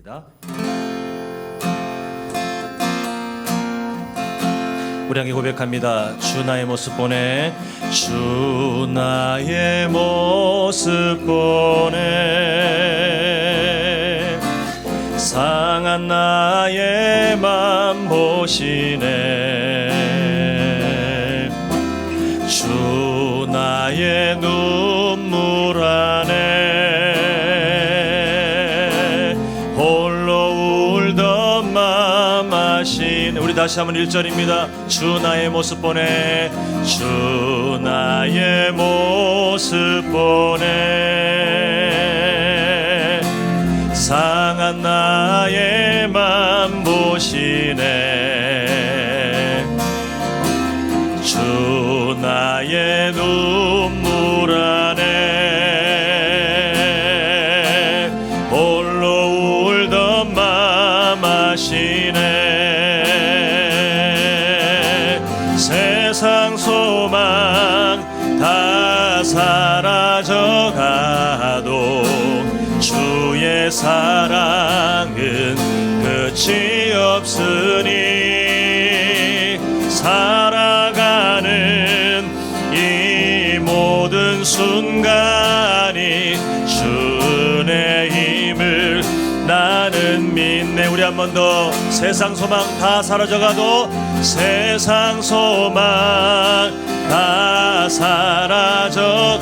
부탁드립니다. 우리 함께 고백합니다. 주 나의 모습 보내, 주 나의 모습 보내, 상한 나의 맘 보시네. 주 나의 눈물 안에 홀로 울던 맘 아시네. 우리 다시 한번 1절입니다. 주 나의 모습 보내, 주 나의 모습 보내, 상한 나의 맘 보시네. 주 나의 눈물 안에 홀로 울던 맘 아시네. 세상 소망 다 사라져가도 주의 사랑은 끝이 없으니 살아가는 이 모든 순간이 주의 힘을 나는 믿네. 우리 한 번 더. 세상 소망 다 사라져가도, 세상 소망 다 사라져가도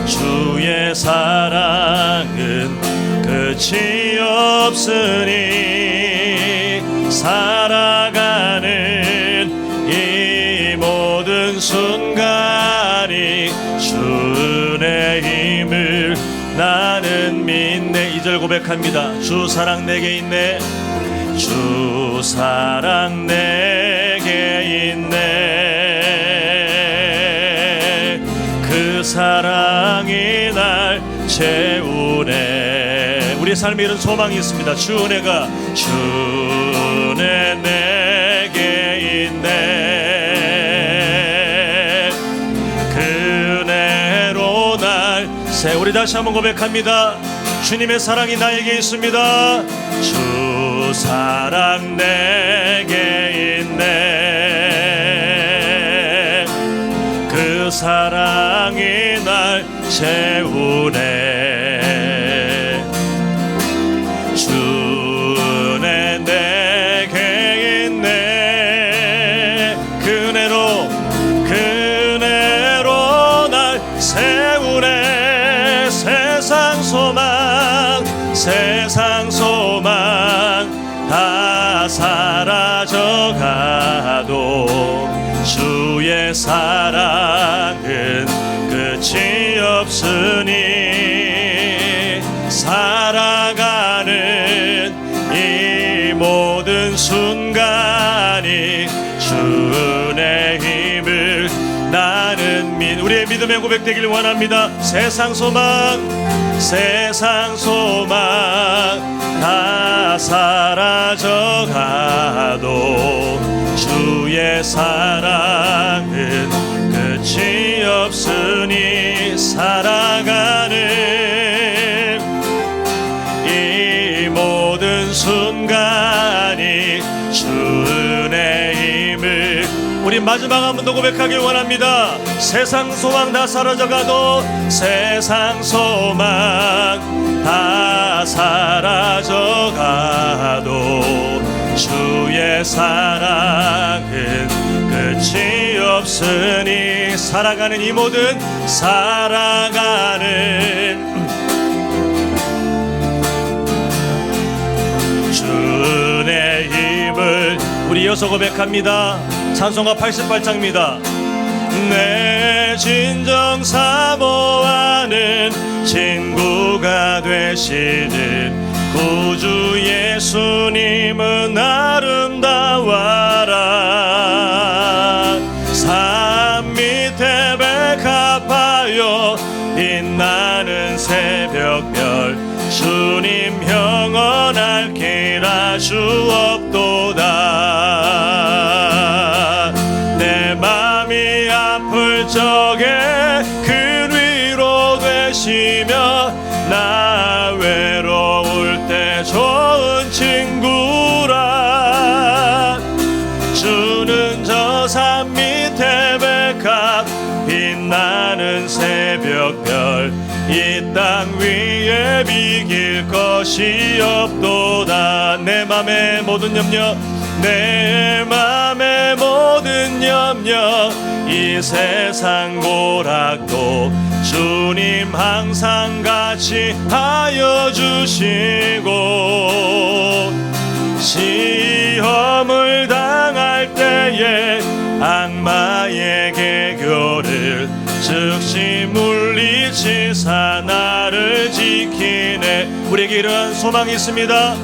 주의 사랑은 끝이 없으니 살아가는 이 모든 순간이 주의 힘을 나는 믿네. 2절 고백합니다. 주 사랑 내게 있네, 주 사랑 내게 있네. 그 사랑이 날 채우네. 우리의 삶에 이런 소망이 있습니다. 주 은혜가, 주 은혜 내게 있네. 그 은혜로 날 새. 우리 다시 한번 고백합니다. 주님의 사랑이 나에게 있습니다. 주 사랑 내게 있네. 그 사랑이 날 채우네. 주 은혜 내게 있네. 그 은혜로 날 세우네. 세상 소망 다 사라져가도 주의 사랑은 끝이 없으니 살아가는 이 모든 순간이 주의 힘을 나는 믿. 우리의 믿음의 고백되길 원합니다. 세상 소망 다 사라져가도 주의 사랑은 끝이 없으니 살아가는 이 모든 순간이 주의 힘을. 우리 마지막 한 번 더 고백하길 원합니다. 세상 소망 다 사라져가도, 세상 소망 다 사라져가도 주의 사랑은 끝이 없으니 살아가는 이 모든 주의 힘을. 우리 이어서 고백합니다. 찬송가 88장입니다. 내 진정 사모하는 친구가 되시는 구주 예수님은 아름다워라. 산 밑에 백합하여 빛나는 새벽별, 주님 영원할 길 알 수 없도다. 내 맘이 아플 적에 그 위로 되시며 나 외로워 이 땅 위에 비길 것이 없도다. 내 맘의 모든 염려, 내 맘의 모든 염려, 이 세상 고락도 주님 항상 같이 하여 주시고, 시험을 당할 때에 악마의 개교를 즉시 물리치사 나를 지키네. 우리에게 이러한 소망이 있습니다.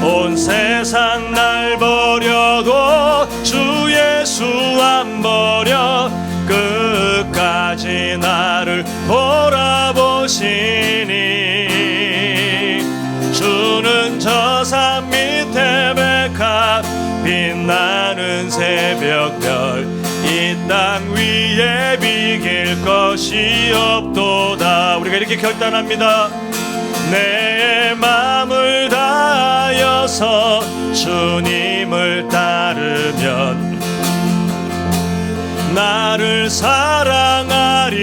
온 세상 날 버려도 주 예수 안 버려 끝까지 나를 돌아보시니, 주는 저 산 밑에 백합 빛나는 새벽별, 이 땅 위에 비길 것이 없도다. 우리가 이렇게 결단합니다. 내 마음을 다하여서 주님을 따르면 나를 사랑하리니,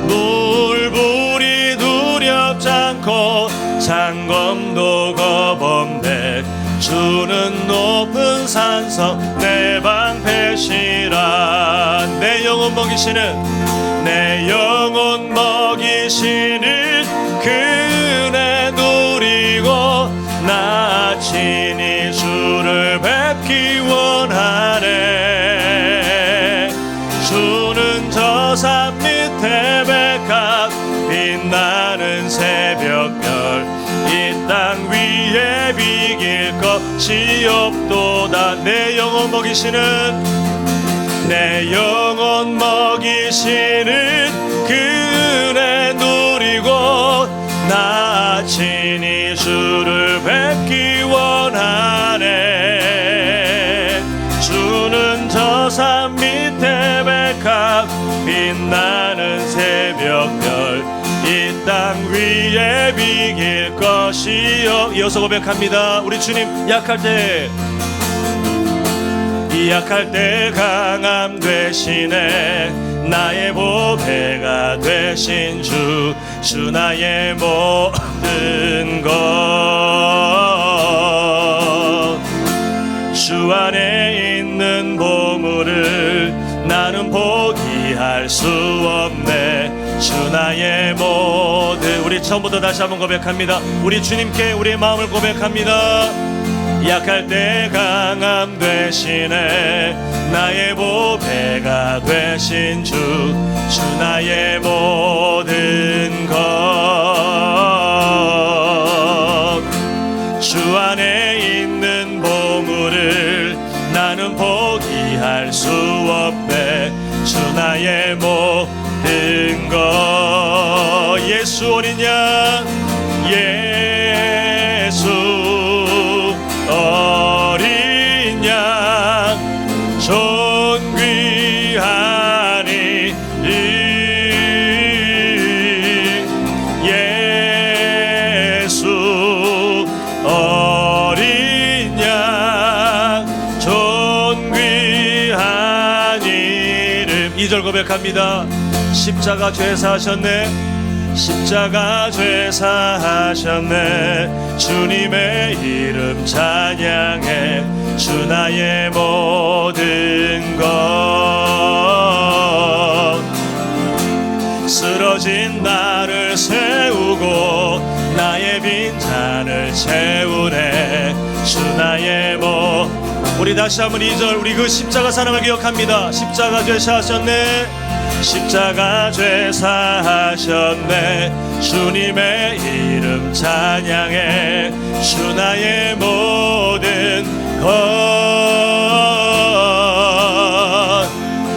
물불이 두렵지 않고 장검도 겁없네. 주는 높은 산성 내 방패시라. 내 영혼 먹이시는, 내 영혼 먹이시는 그 은혜 누리고 나 친히 주를 뵙기 원하네. 주는 저 산 밑에 백합 빛나는 새벽별, 이 땅 위에 비길 것이 없도다. 내 영혼 먹이시는, 내 영혼 먹이시는 그 은혜 누리고 나 친히 주를 뵙기 원하네. 주는 저 산 밑에 백합 빛나는 새벽별, 이 땅 위에 비길 것이 이어서 고백합니다. 우리 주님 약할 때, 약할 때 강함 되시네. 나의 보배가 되신 주, 주 나의 모든 것. 주 안에 있는 보물을 나는 포기할 수 없네. 주 나의 모든. 우리 처음부터 다시 한번 고백합니다. 우리 주님께 우리의 마음을 고백합니다. 약할 때 강함 되시네. 나의 보배가 되신 주, 주 나의 모든 것. 주 안에 있는 보물을 나는 포기할 수 없네. 주 나의 모든 것. 예수 어린 양, 예수 어린 양 존귀하니 예수 어린 양 존귀한 이름. 2절 고백합니다. 십자가 죄사하셨네. 십자가 죄사하셨네. 주님의 이름 찬양해. 주 나의 모든 것. 쓰러진 나를 세우고 나의 빈잔을 채우네. 주 나의 우리 다시 한번 2절, 우리 그 십자가 사랑을 기억합니다. 십자가 죄사하셨네. 십자가 죄사하셨네. 주님의 이름 찬양해. 주 나의 모든 것.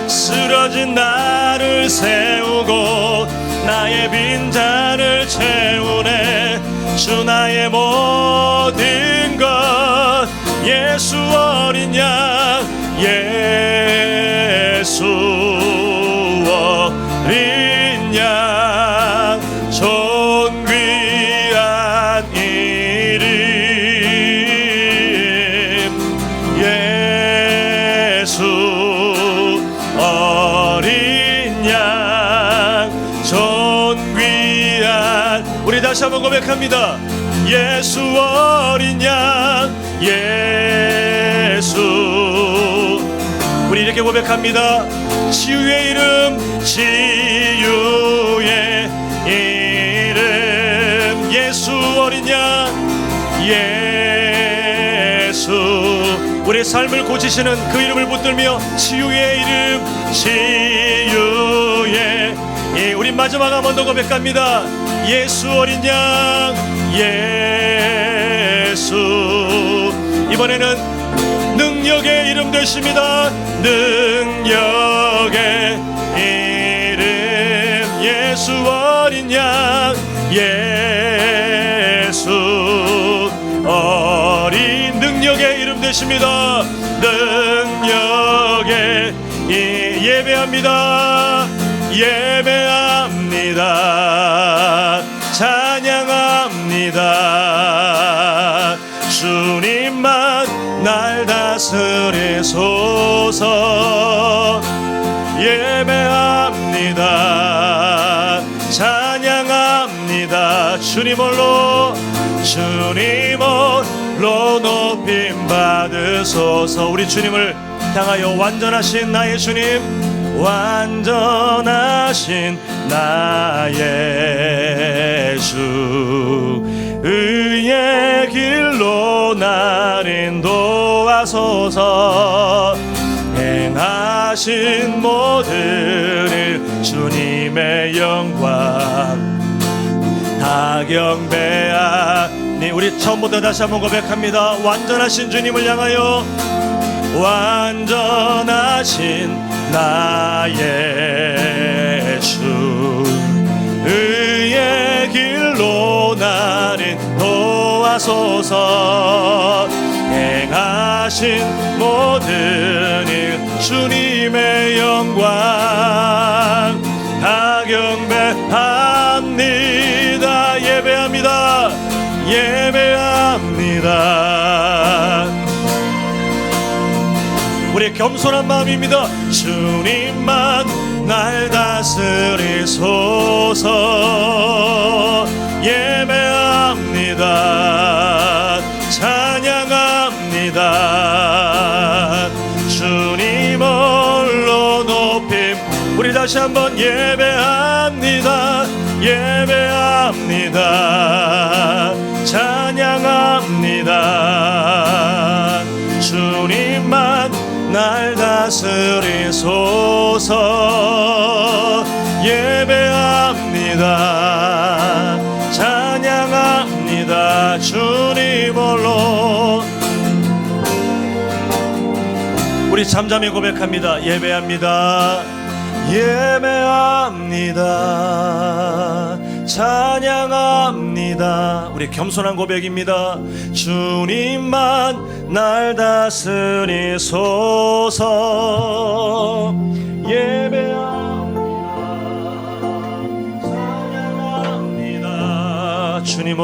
쓰러진 나를 세우고 나의 빈잔을 채우네. 주 나의 모든 것. 예수 어린 양, 예수 어린 양 존귀한 이름. 예수 어린 양 존귀한, 우리 다시 한번 고백합니다. 예수 어린 양 예수. 우리 이렇게 고백합니다. 치유의 이름, 치유의 이름, 예수 어린 양 예수. 우리의 삶을 고치시는 그 이름을 붙들며 치유의 이름, 치유의 이. 우리 마지막 한 번 더 고백합니다. 예수 어린 양 예수. 이번에는 능력의 이름 되십니다. 능력의 이름, 예수 어린 양 예수. 어린 능력의 이름 되십니다. 능력의 예배합니다. 예배합니다. 찬양합니다. 주님만 날 다스리소서. 예배합니다. 찬양합니다. 주님 홀로 높임 받으소서. 우리 주님을 향하여 완전하신 나의 주님, 완전하신 나의 주, 의의 길로 날 인도하소서. 행하신 모든 일 주님의 영광 다 경배하니. 우리 처음부터 다시 한번 고백합니다. 완전하신 주님을 향하여, 완전하신 나의 주, 의의 길로 날 인도하소서. 행하신 모든 일 주님의 영광 다 경배합니다. 예배합니다. 예배합니다. 우리의 겸손한 마음입니다. 주님만 날 다스리소서. 예배합니다. 찬양합니다. 주님 홀로 높임. 우리 다시 한번 예배합니다. 예배합니다. 찬양합니다. 주님만 날 다스리소서. 예배합니다. 찬양합니다. 주님 홀로. 우리 잠잠히 고백합니다. 예배합니다. 예배합니다. 찬양합니다. 우리 겸손한 고백입니다. 주님만 날 다스리소서. 예배합니다. 찬양합니다. 주님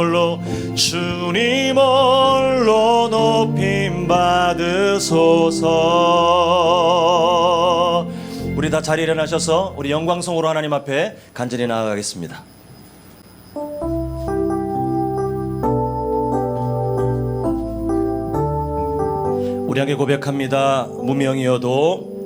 홀로 높임 받으소서. 우리 다 자리에 일어나셔서 우리 영광송으로 하나님 앞에 간절히 나아가겠습니다. 우리 함께 고백합니다. 무명이어도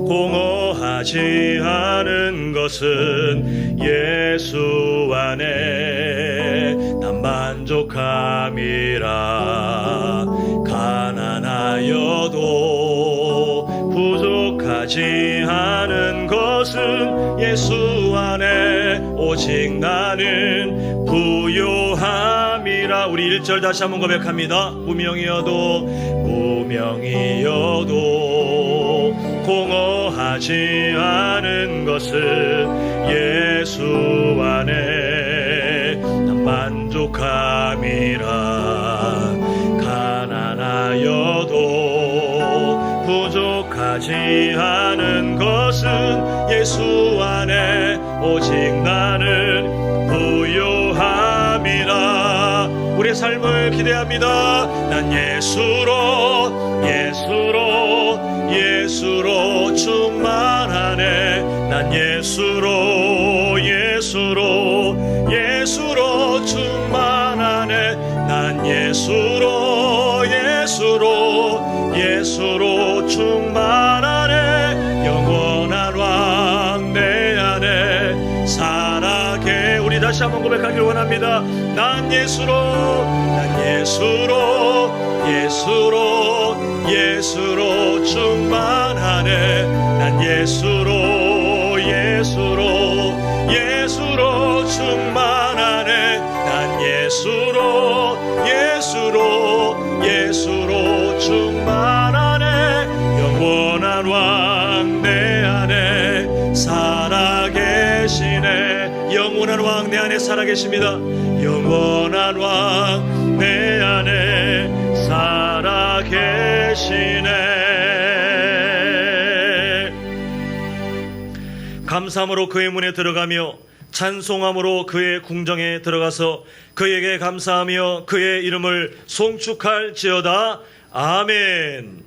공허하지 않은 것은 예수 안에 난 만족함이라. 가난하여도 부족하지 않은 것은 예수 안에 오직 나는 부요함이라. 우리 1절 다시 한번 고백합니다. 무명이어도 공허하지 않은 것은 예수 안에 난 만족함이라. 가난하여도 부족하지 않은 것은 예수 안에 오직 나는 부요함이라. 우리의 삶을 기대합니다. 난 예수로 충만하 예수로 예수로 예수로 충만하네. 난 예수로 예수로 예수로 충만하네. 영원한 왕 내 안에 살아계. 우리 다시 한번 고백하길 원합니다. 난 예수로 예수로 예수로 충만하네. 난 예수로 예수로 충만하네. 난 예수로 충만하네. 영원한 왕 내 안에 살아계시네. 영원한 왕 내 안에 살아계십니다. 영원한 왕 내 안에 살아계시네. 감사함으로 그의 문에 들어가며 찬송함으로 그의 궁정에 들어가서 그에게 감사하며 그의 이름을 송축할지어다. 아멘.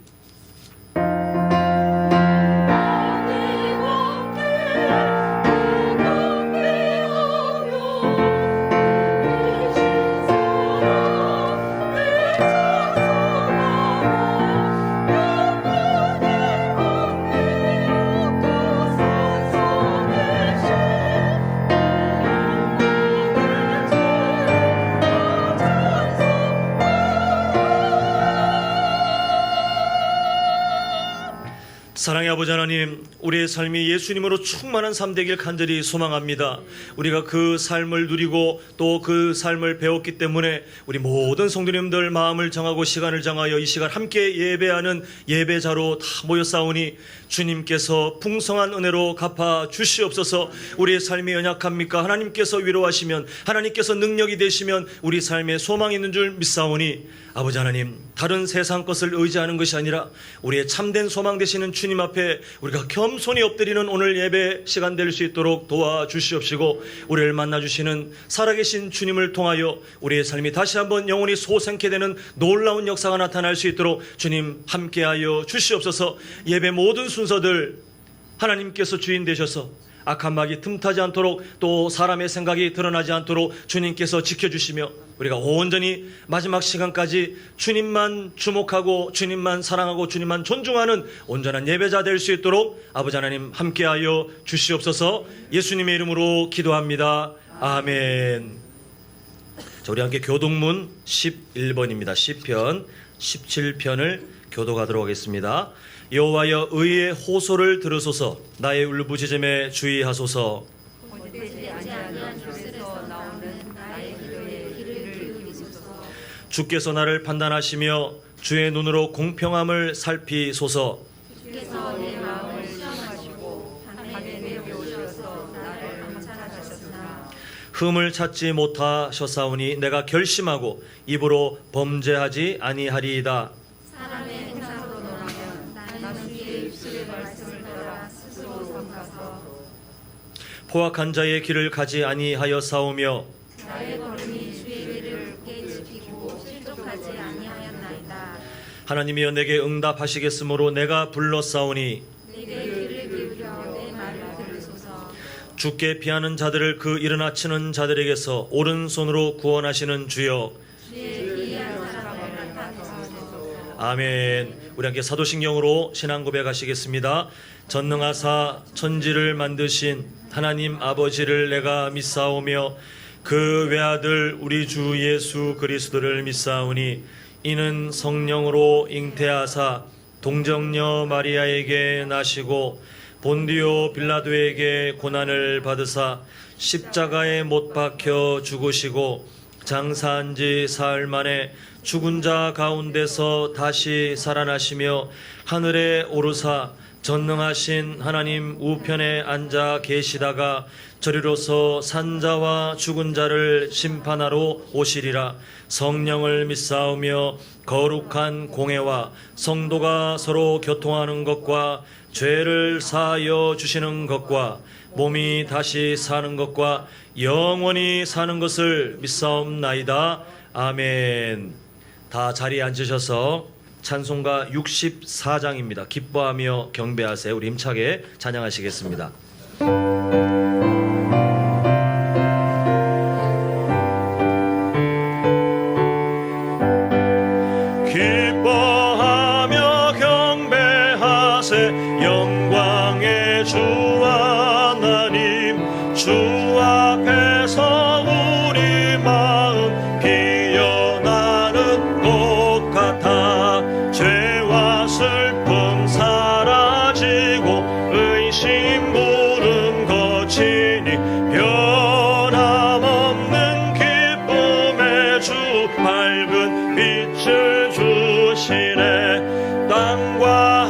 사랑의 아버지 하나님, 우리의 삶이 예수님으로 충만한 삶 되길 간절히 소망합니다. 우리가 그 삶을 누리고 또 그 삶을 배웠기 때문에 우리 모든 성도님들 마음을 정하고 시간을 정하여 이 시간 함께 예배하는 예배자로 다 모였사오니 주님께서 풍성한 은혜로 갚아 주시옵소서. 우리의 삶이 연약합니까? 하나님께서 위로하시면, 하나님께서 능력이 되시면 우리 삶에 소망이 있는 줄 믿사오니 아버지 하나님, 다른 세상 것을 의지하는 것이 아니라 우리의 참된 소망 되시는 주님 앞에 우리가 겸손히 엎드리는 오늘 예배 시간 될 수 있도록 도와주시옵시고, 우리를 만나주시는 살아계신 주님을 통하여 우리의 삶이 다시 한번 영원히 소생케 되는 놀라운 역사가 나타날 수 있도록 주님 함께하여 주시옵소서. 예배 모든 순서들 하나님께서 주인 되셔서 악한 마귀 틈타지 않도록, 또 사람의 생각이 드러나지 않도록 주님께서 지켜주시며 우리가 온전히 마지막 시간까지 주님만 주목하고 주님만 사랑하고 주님만 존중하는 온전한 예배자 될 수 있도록 아버지 하나님 함께하여 주시옵소서. 예수님의 이름으로 기도합니다. 아멘. 자, 우리 함께 교동문 11번입니다. 시편 17편을 교독하도록 하겠습니다. 여호와여, 의의 호소를 들으소서. 나의 울부짖음에 주의하소서. 주께서 나를 판단하시며 주의 눈으로 공평함을 살피소서. 주께서 내 마음을 시험하시고 밤에 내려오셔서 나를 감찰하셨으나 흠을 찾지 못하셨사오니 내가 결심하고 입으로 범죄하지 아니하리이다. 사람의 행사로 논하면 나는 주의 입술의 말씀을 따라 스스로 삼가서 포악한 자의 길을 가지 아니하였사오며 나의 걸음이 주의 길을 지키고 실족하지 아니하였나이다. 하나님이여, 내게 응답하시겠으므로 내가 불렀사오니 내게 귀를 기울여 내 말을 들으소서. 주께 피하는 자들을 그 일어나 치는 자들에게서 오른손으로 구원하시는 주여, 아멘. 우리 함께 사도신경으로 신앙 고백하시겠습니다. 전능하사 천지를 만드신 하나님 아버지를 내가 믿사오며 그 외아들 우리 주 예수 그리스도를 믿사오니 이는 성령으로 잉태하사 동정녀 마리아에게 나시고 본디오 빌라도에게 고난을 받으사 십자가에 못 박혀 죽으시고 장사한 지 사흘 만에 죽은 자 가운데서 다시 살아나시며 하늘에 오르사 전능하신 하나님 우편에 앉아 계시다가 저리로서 산자와 죽은 자를 심판하러 오시리라. 성령을 믿사오며 거룩한 공회와 성도가 서로 교통하는 것과 죄를 사하여 주시는 것과 몸이 다시 사는 것과 영원히 사는 것을 믿사옵나이다. 아멘. 다 자리에 앉으셔서 찬송가 64장입니다. 기뻐하며 경배하세요. 우리 힘차게 찬양하시겠습니다. 기뻐하며 경배하세 영광의 주 하나님, 주 앞에서 우리 마음 피어나는 꽃 같아 죄와 슬픔 사라지고 의심 물음 거치니 변함없는 기쁨의 주 밝은 빛을 주시네. 땅과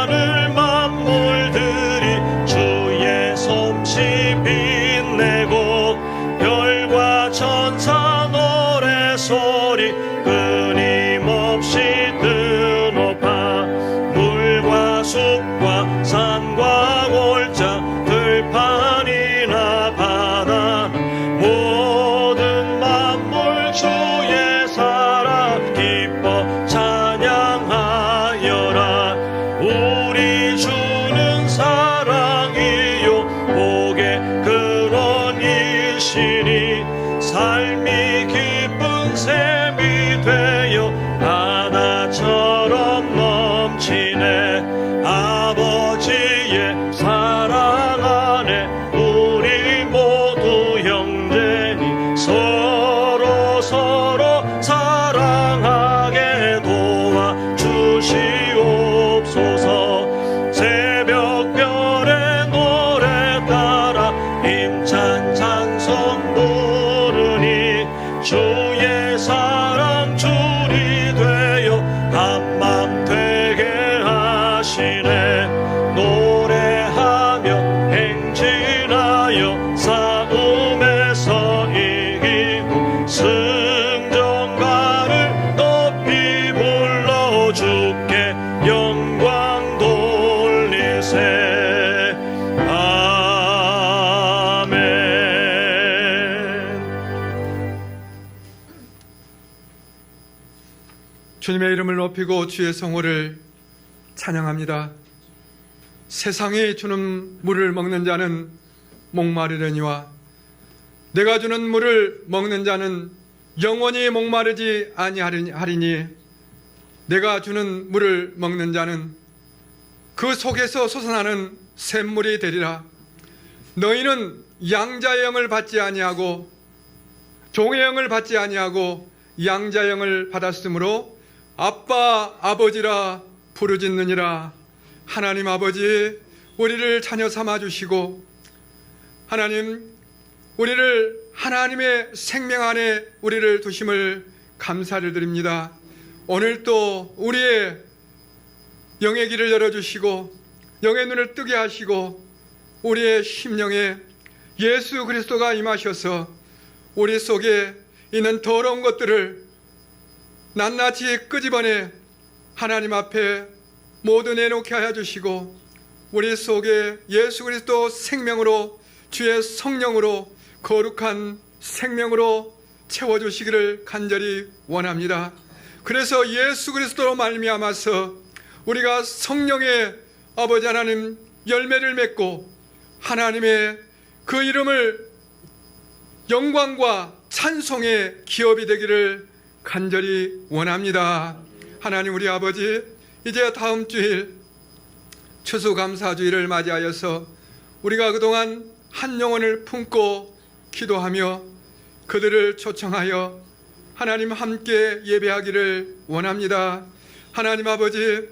하늘 만물들이 주의 솜씨 빛내고 별과 천사 노래소리 끊임없이 드높아 물과 숲과 산과 골짜 들판이나 바다 모든 만물 주의 사랑 기뻐 찬양하여라. 우리 주는 사랑이요 복의 근원이시니 삶이 기쁜 샘이 되어 바다처럼 넘치네. 아버지의 사랑 안에 우리 모두 형제니 서로 사랑하게 도와주시옵소서. 새벽별의 노래 따라 힘찬 찬송 부르니 주의 사랑 줄이 되어 한맘 되게 하시네. 노래하며 행진하여 싸움에서 이기고 승전가를 높이 불러 주께 영광 돌리세. 아멘. 주님의 이름을 높이고 주의 성호를 찬양합니다. 세상이 주는 물을 먹는 자는 목마르려니와 내가 주는 물을 먹는 자는 영원히 목마르지 아니하리니 내가 주는 물을 먹는 자는 그 속에서 솟아나는 샘물이 되리라. 너희는 양자의 영을 받지 아니하고 종의 영을 받지 아니하고 양자의 영을 받았으므로 아빠 아버지라 부르짖느니라. 하나님 아버지, 우리를 자녀 삼아 주시고 하나님, 우리를 하나님의 생명 안에 우리를 두심을 감사를 드립니다. 오늘 또 우리의 영의 길을 열어주시고 영의 눈을 뜨게 하시고 우리의 심령에 예수 그리스도가 임하셔서 우리 속에 있는 더러운 것들을 낱낱이 끄집어내 하나님 앞에 모두 내놓게 하여 주시고 우리 속에 예수 그리스도 생명으로 주의 성령으로 거룩한 생명으로 채워주시기를 간절히 원합니다. 그래서 예수 그리스도로 말미암아서 우리가 성령의 아버지 하나님 열매를 맺고 하나님의 그 이름을 영광과 찬송의 기업이 되기를 간절히 원합니다. 하나님 우리 아버지, 이제 다음 주일 추수감사주일을 맞이하여서 우리가 그동안 한 영혼을 품고 기도하며 그들을 초청하여 하나님 함께 예배하기를 원합니다. 하나님 아버지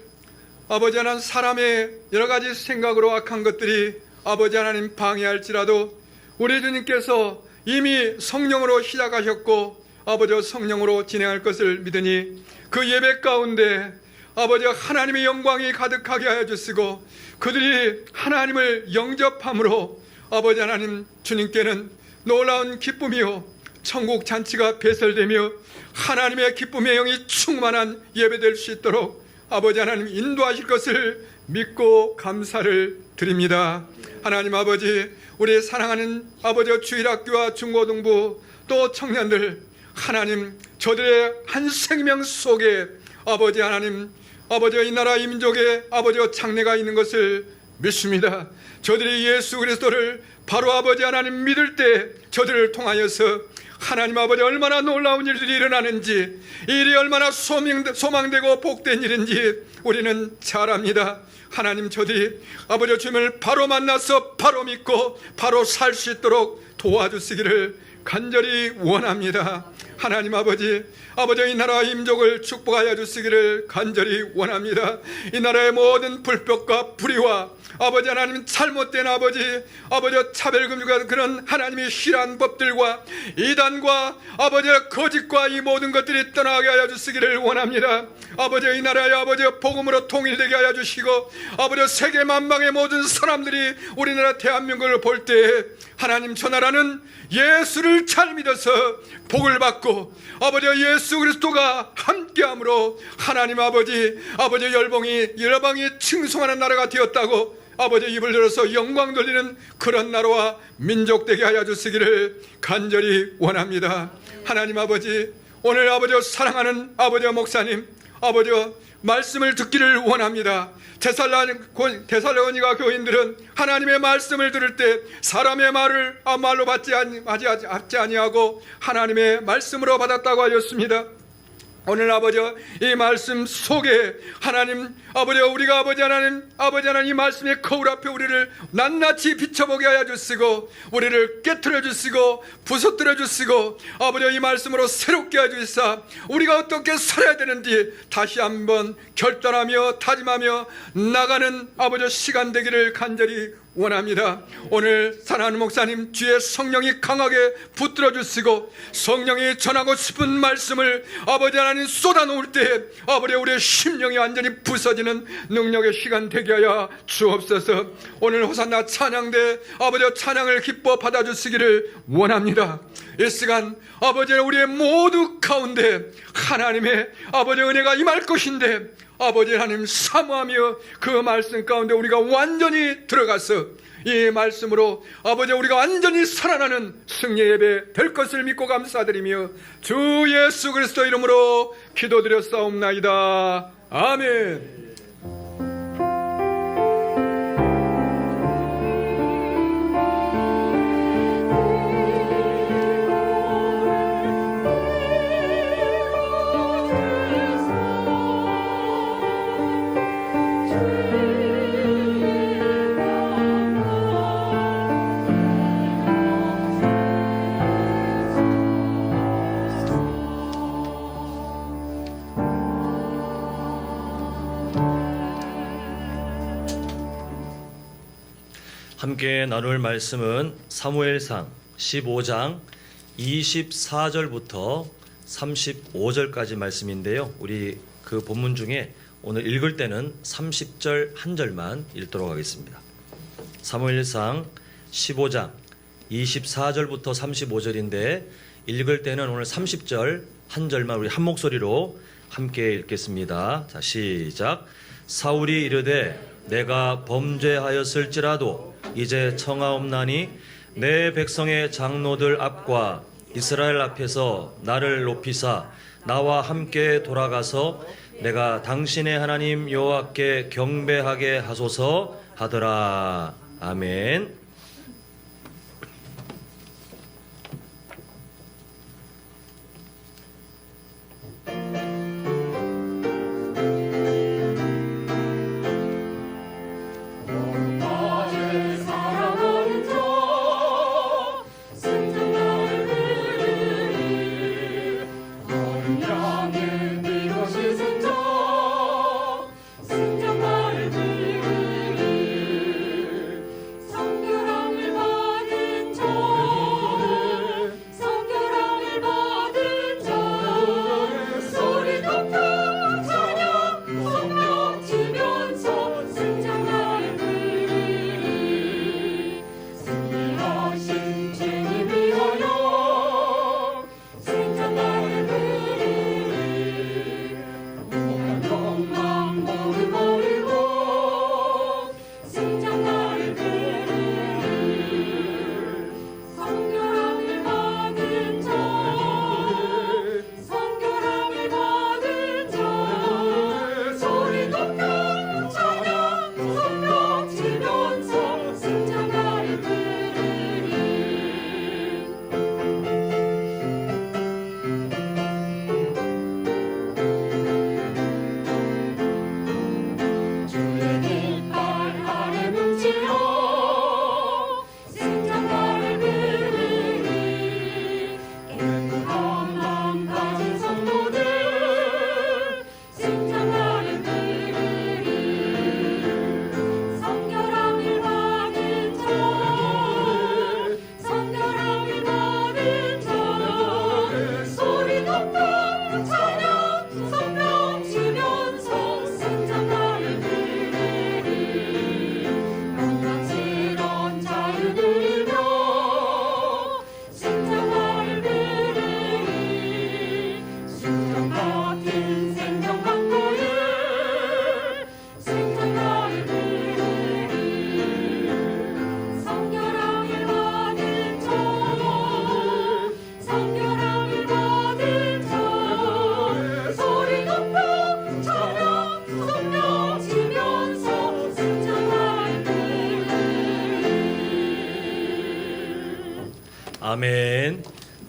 하나님 사람의 여러 가지 생각으로 악한 것들이 아버지 하나님 방해할지라도 우리 주님께서 이미 성령으로 시작하셨고 아버지 성령으로 진행할 것을 믿으니 그 예배 가운데 아버지 하나님의 영광이 가득하게 하여 주시고 그들이 하나님을 영접함으로 아버지 하나님 주님께는 놀라운 기쁨이요 천국 잔치가 배설되며 하나님의 기쁨의 영이 충만한 예배될 수 있도록 아버지 하나님 인도하실 것을 믿고 감사를 드립니다. 하나님 아버지, 우리 사랑하는 아버지 주일학교와 중고등부 또 청년들 하나님 저들의 한 생명 속에 아버지 하나님 아버지 이 나라 이 민족의 아버지 장래가 있는 것을 믿습니다. 저들이 예수 그리스도를 바로 아버지 하나님 믿을 때 저들을 통하여서 하나님 아버지 얼마나 놀라운 일들이 일어나는지, 이 일이 얼마나 소망되고 복된 일인지 우리는 잘 압니다. 하나님, 저들이 아버지 주님을 바로 만나서 바로 믿고 바로 살 수 있도록 도와주시기를 간절히 원합니다. 하나님 아버지, 이 나라 임족을 축복하여 주시기를 간절히 원합니다. 이 나라의 모든 불법과 불의와 아버지 하나님 잘못된 아버지 차별금지가 그런 하나님의 실한 법들과 이단과 아버지 거짓과 이 모든 것들이 떠나게 하여 주시기를 원합니다. 이 나라의 복음으로 통일되게 하여 주시고 세계 만방의 모든 사람들이 우리나라 대한민국을 볼 때 하나님, 저 나라는 예수를 잘 믿어서 복을 받고 예수 그리스도가 함께함으로 하나님 아버지 열방이 칭송하는 나라가 되었다고 입을 열어서 영광 돌리는 그런 나라와 민족 되게 하여 주시기를 간절히 원합니다. 하나님 아버지, 오늘 사랑하는 목사님 말씀을 듣기를 원합니다. 데살로니가 교인들은 하나님의 말씀을 들을 때 사람의 말로 받지 아니하고 하나님의 말씀으로 받았다고 하였습니다. 오늘 이 말씀 속에 하나님 우리가 하나님 이 말씀의 거울 앞에 우리를 낱낱이 비춰보게 하여 주시고 우리를 깨트려 주시고 부서뜨려 주시고 이 말씀으로 새롭게 해 주시사 우리가 어떻게 살아야 되는지 다시 한번 결단하며 다짐하며 나가는 시간 되기를 간절히 원합니다. 오늘 사랑하는 목사님, 주의 성령이 강하게 붙들어 주시고 성령이 전하고 싶은 말씀을 하나님 쏟아놓을 때 우리의 심령이 완전히 부서지는 능력의 시간 되게 하여 주옵소서. 오늘 호산나 찬양대 찬양을 기뻐 받아주시기를 원합니다. 이 시간 우리의 모두 가운데 하나님의 은혜가 임할 것인데 하나님 사모하며 그 말씀 가운데 우리가 완전히 들어가서 이 말씀으로 우리가 완전히 살아나는 승리 예배 될 것을 믿고 감사드리며 주 예수 그리스도 이름으로 기도드렸사옵나이다. 아멘. 함께 나눌 말씀은 사무엘상 15장 24절부터 35절까지 말씀인데요. 우리 그 본문 중에 오늘 읽을 때는 30절 한 절만 읽도록 하겠습니다. 사무엘상 15장 24절부터 35절인데 읽을 때는 오늘 30절 한 절만 우리 한 목소리로 함께 읽겠습니다. 자, 시작. 사울이 이르되 내가 범죄하였을지라도 이제 청하옵나니 내 백성의 장로들 앞과 이스라엘 앞에서 나를 높이사 나와 함께 돌아가서 내가 당신의 하나님 여호와께 경배하게 하소서 하더라. 아멘. 성령 아멘.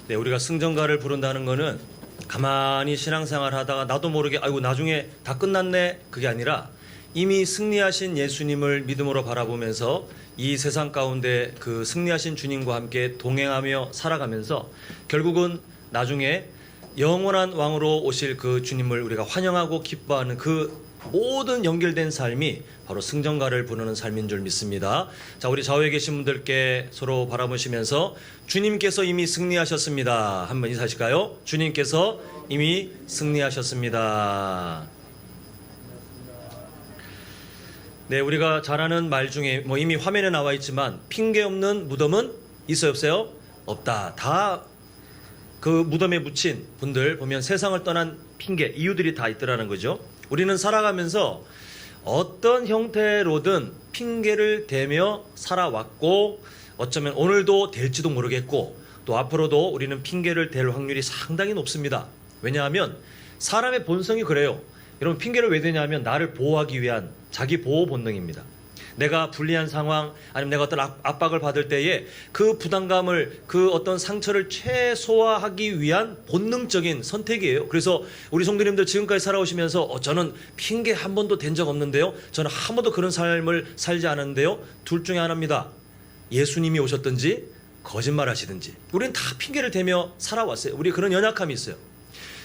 네, 우리가 승전가를 부른다는 거는 가만히 신앙생활 하다가 나도 모르게 아이고 나중에 다 끝났네 그게 아니라 이미 승리하신 예수님을 믿음으로 바라보면서 이 세상 가운데 그 승리하신 주님과 함께 동행하며 살아가면서 결국은 나중에 영원한 왕으로 오실 그 주님을 우리가 환영하고 기뻐하는 그 모든 연결된 삶이 바로 승전가를 부르는 삶인 줄 믿습니다. 자, 우리 좌우에 계신 분들께 서로 바라보시면서 주님께서 이미 승리하셨습니다. 한번 인사하실까요? 주님께서 이미 승리하셨습니다. 네, 우리가 잘 아는 말 중에 뭐 이미 화면에 나와 있지만 핑계 없는 무덤은 있어요, 없어요? 없다. 다 그 무덤에 묻힌 분들 보면 세상을 떠난 핑계, 이유들이 다 있더라는 거죠. 우리는 살아가면서 어떤 형태로든 핑계를 대며 살아왔고 어쩌면 오늘도 될지도 모르겠고 또 앞으로도 우리는 핑계를 댈 확률이 상당히 높습니다. 왜냐하면 사람의 본성이 그래요. 여러분, 핑계를 왜 대냐면 나를 보호하기 위한 자기 보호 본능입니다. 내가 불리한 상황 아니면 내가 어떤 압박을 받을 때에 그 부담감을 그 어떤 상처를 최소화하기 위한 본능적인 선택이에요. 그래서 우리 성도님들 지금까지 살아오시면서 저는 핑계 한 번도 댄 적 없는데요, 저는 한 번도 그런 삶을 살지 않았는데요, 둘 중에 하나입니다. 예수님이 오셨든지 거짓말 하시든지 우리는 다 핑계를 대며 살아왔어요. 우리 그런 연약함이 있어요.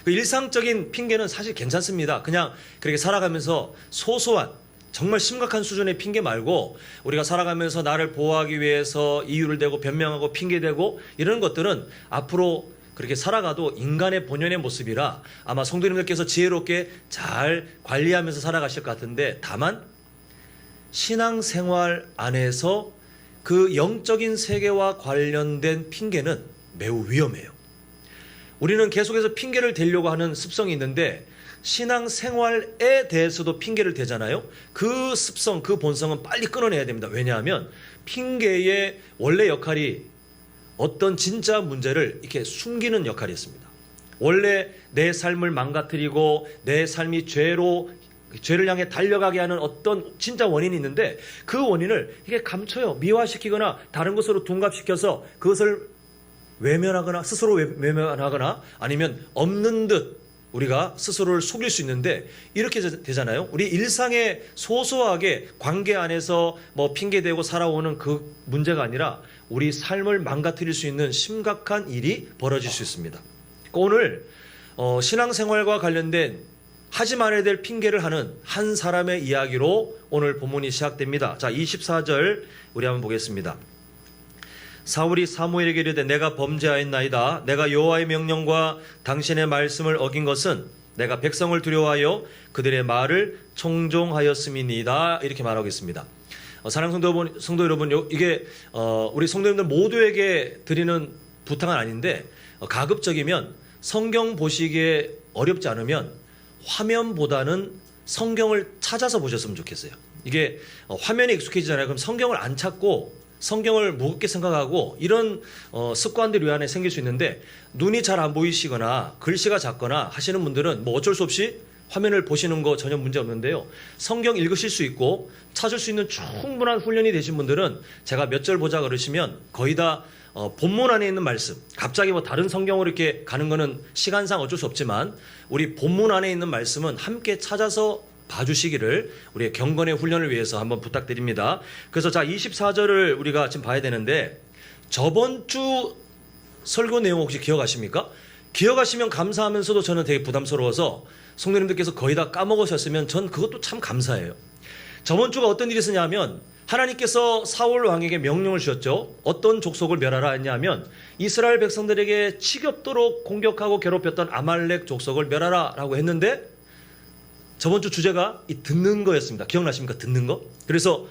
그 일상적인 핑계는 사실 괜찮습니다. 그냥 그렇게 살아가면서 소소한 정말 심각한 수준의 핑계 말고 우리가 살아가면서 나를 보호하기 위해서 이유를 대고 변명하고 핑계대고 이런 것들은 앞으로 그렇게 살아가도 인간의 본연의 모습이라 아마 성도님들께서 지혜롭게 잘 관리하면서 살아가실 것 같은데, 다만 신앙생활 안에서 그 영적인 세계와 관련된 핑계는 매우 위험해요. 우리는 계속해서 핑계를 대려고 하는 습성이 있는데 신앙생활에 대해서도 핑계를 대잖아요. 그 습성, 그 본성은 빨리 끊어내야 됩니다. 왜냐하면 핑계의 원래 역할이 어떤 진짜 문제를 이렇게 숨기는 역할이 있습니다. 원래 내 삶을 망가뜨리고 내 삶이 죄를 향해 달려가게 하는 어떤 진짜 원인이 있는데 그 원인을 이게 감춰요. 미화시키거나 다른 것으로 둔갑시켜서 그것을 외면하거나 스스로 외면하거나 아니면 없는 듯 우리가 스스로를 속일 수 있는데 이렇게 되잖아요. 우리 일상에 소소하게 관계 안에서 뭐 핑계대고 살아오는 그 문제가 아니라 우리 삶을 망가뜨릴 수 있는 심각한 일이 벌어질 수 있습니다. 오늘 신앙생활과 관련된 하지 말아야 될 핑계를 하는 한 사람의 이야기로 오늘 본문이 시작됩니다. 자, 24절 우리 한번 보겠습니다. 사울이 사무엘에게 이르되 내가 범죄하였나이다. 내가 여호와의 명령과 당신의 말씀을 어긴 것은 내가 백성을 두려워하여 그들의 말을 청종하였음이니이다. 이렇게 말하고 있습니다. 사랑하는 성도 여러분, 이게 우리 성도님들 모두에게 드리는 부탁은 아닌데 가급적이면 성경 보시기에 어렵지 않으면 화면보다는 성경을 찾아서 보셨으면 좋겠어요. 이게 화면에 익숙해지잖아요. 그럼 성경을 안 찾고 성경을 무겁게 생각하고 이런 습관들이 왜 안에 생길 수 있는데, 눈이 잘 안 보이시거나 글씨가 작거나 하시는 분들은 뭐 어쩔 수 없이 화면을 보시는 거 전혀 문제 없는데요. 성경 읽으실 수 있고 찾을 수 있는 충분한 훈련이 되신 분들은 제가 몇 절 보자 그러시면 거의 다 본문 안에 있는 말씀, 갑자기 뭐 다른 성경으로 이렇게 가는 거는 시간상 어쩔 수 없지만 우리 본문 안에 있는 말씀은 함께 찾아서 봐주시기를 우리의 경건의 훈련을 위해서 한번 부탁드립니다. 그래서 자, 24절을 우리가 지금 봐야 되는데 저번 주 설교 내용 혹시 기억하십니까? 기억하시면 감사하면서도 저는 되게 부담스러워서 성도님들께서 거의 다 까먹으셨으면 전 그것도 참 감사해요. 저번 주가 어떤 일이 있었냐면 하나님께서 사울 왕에게 명령을 주셨죠. 어떤 족속을 멸하라 했냐면 이스라엘 백성들에게 지겹도록 공격하고 괴롭혔던 아말렉 족속을 멸하라 라고 했는데 저번 주 주제가 이 듣는 거였습니다. 기억나십니까? 듣는 거. 그래서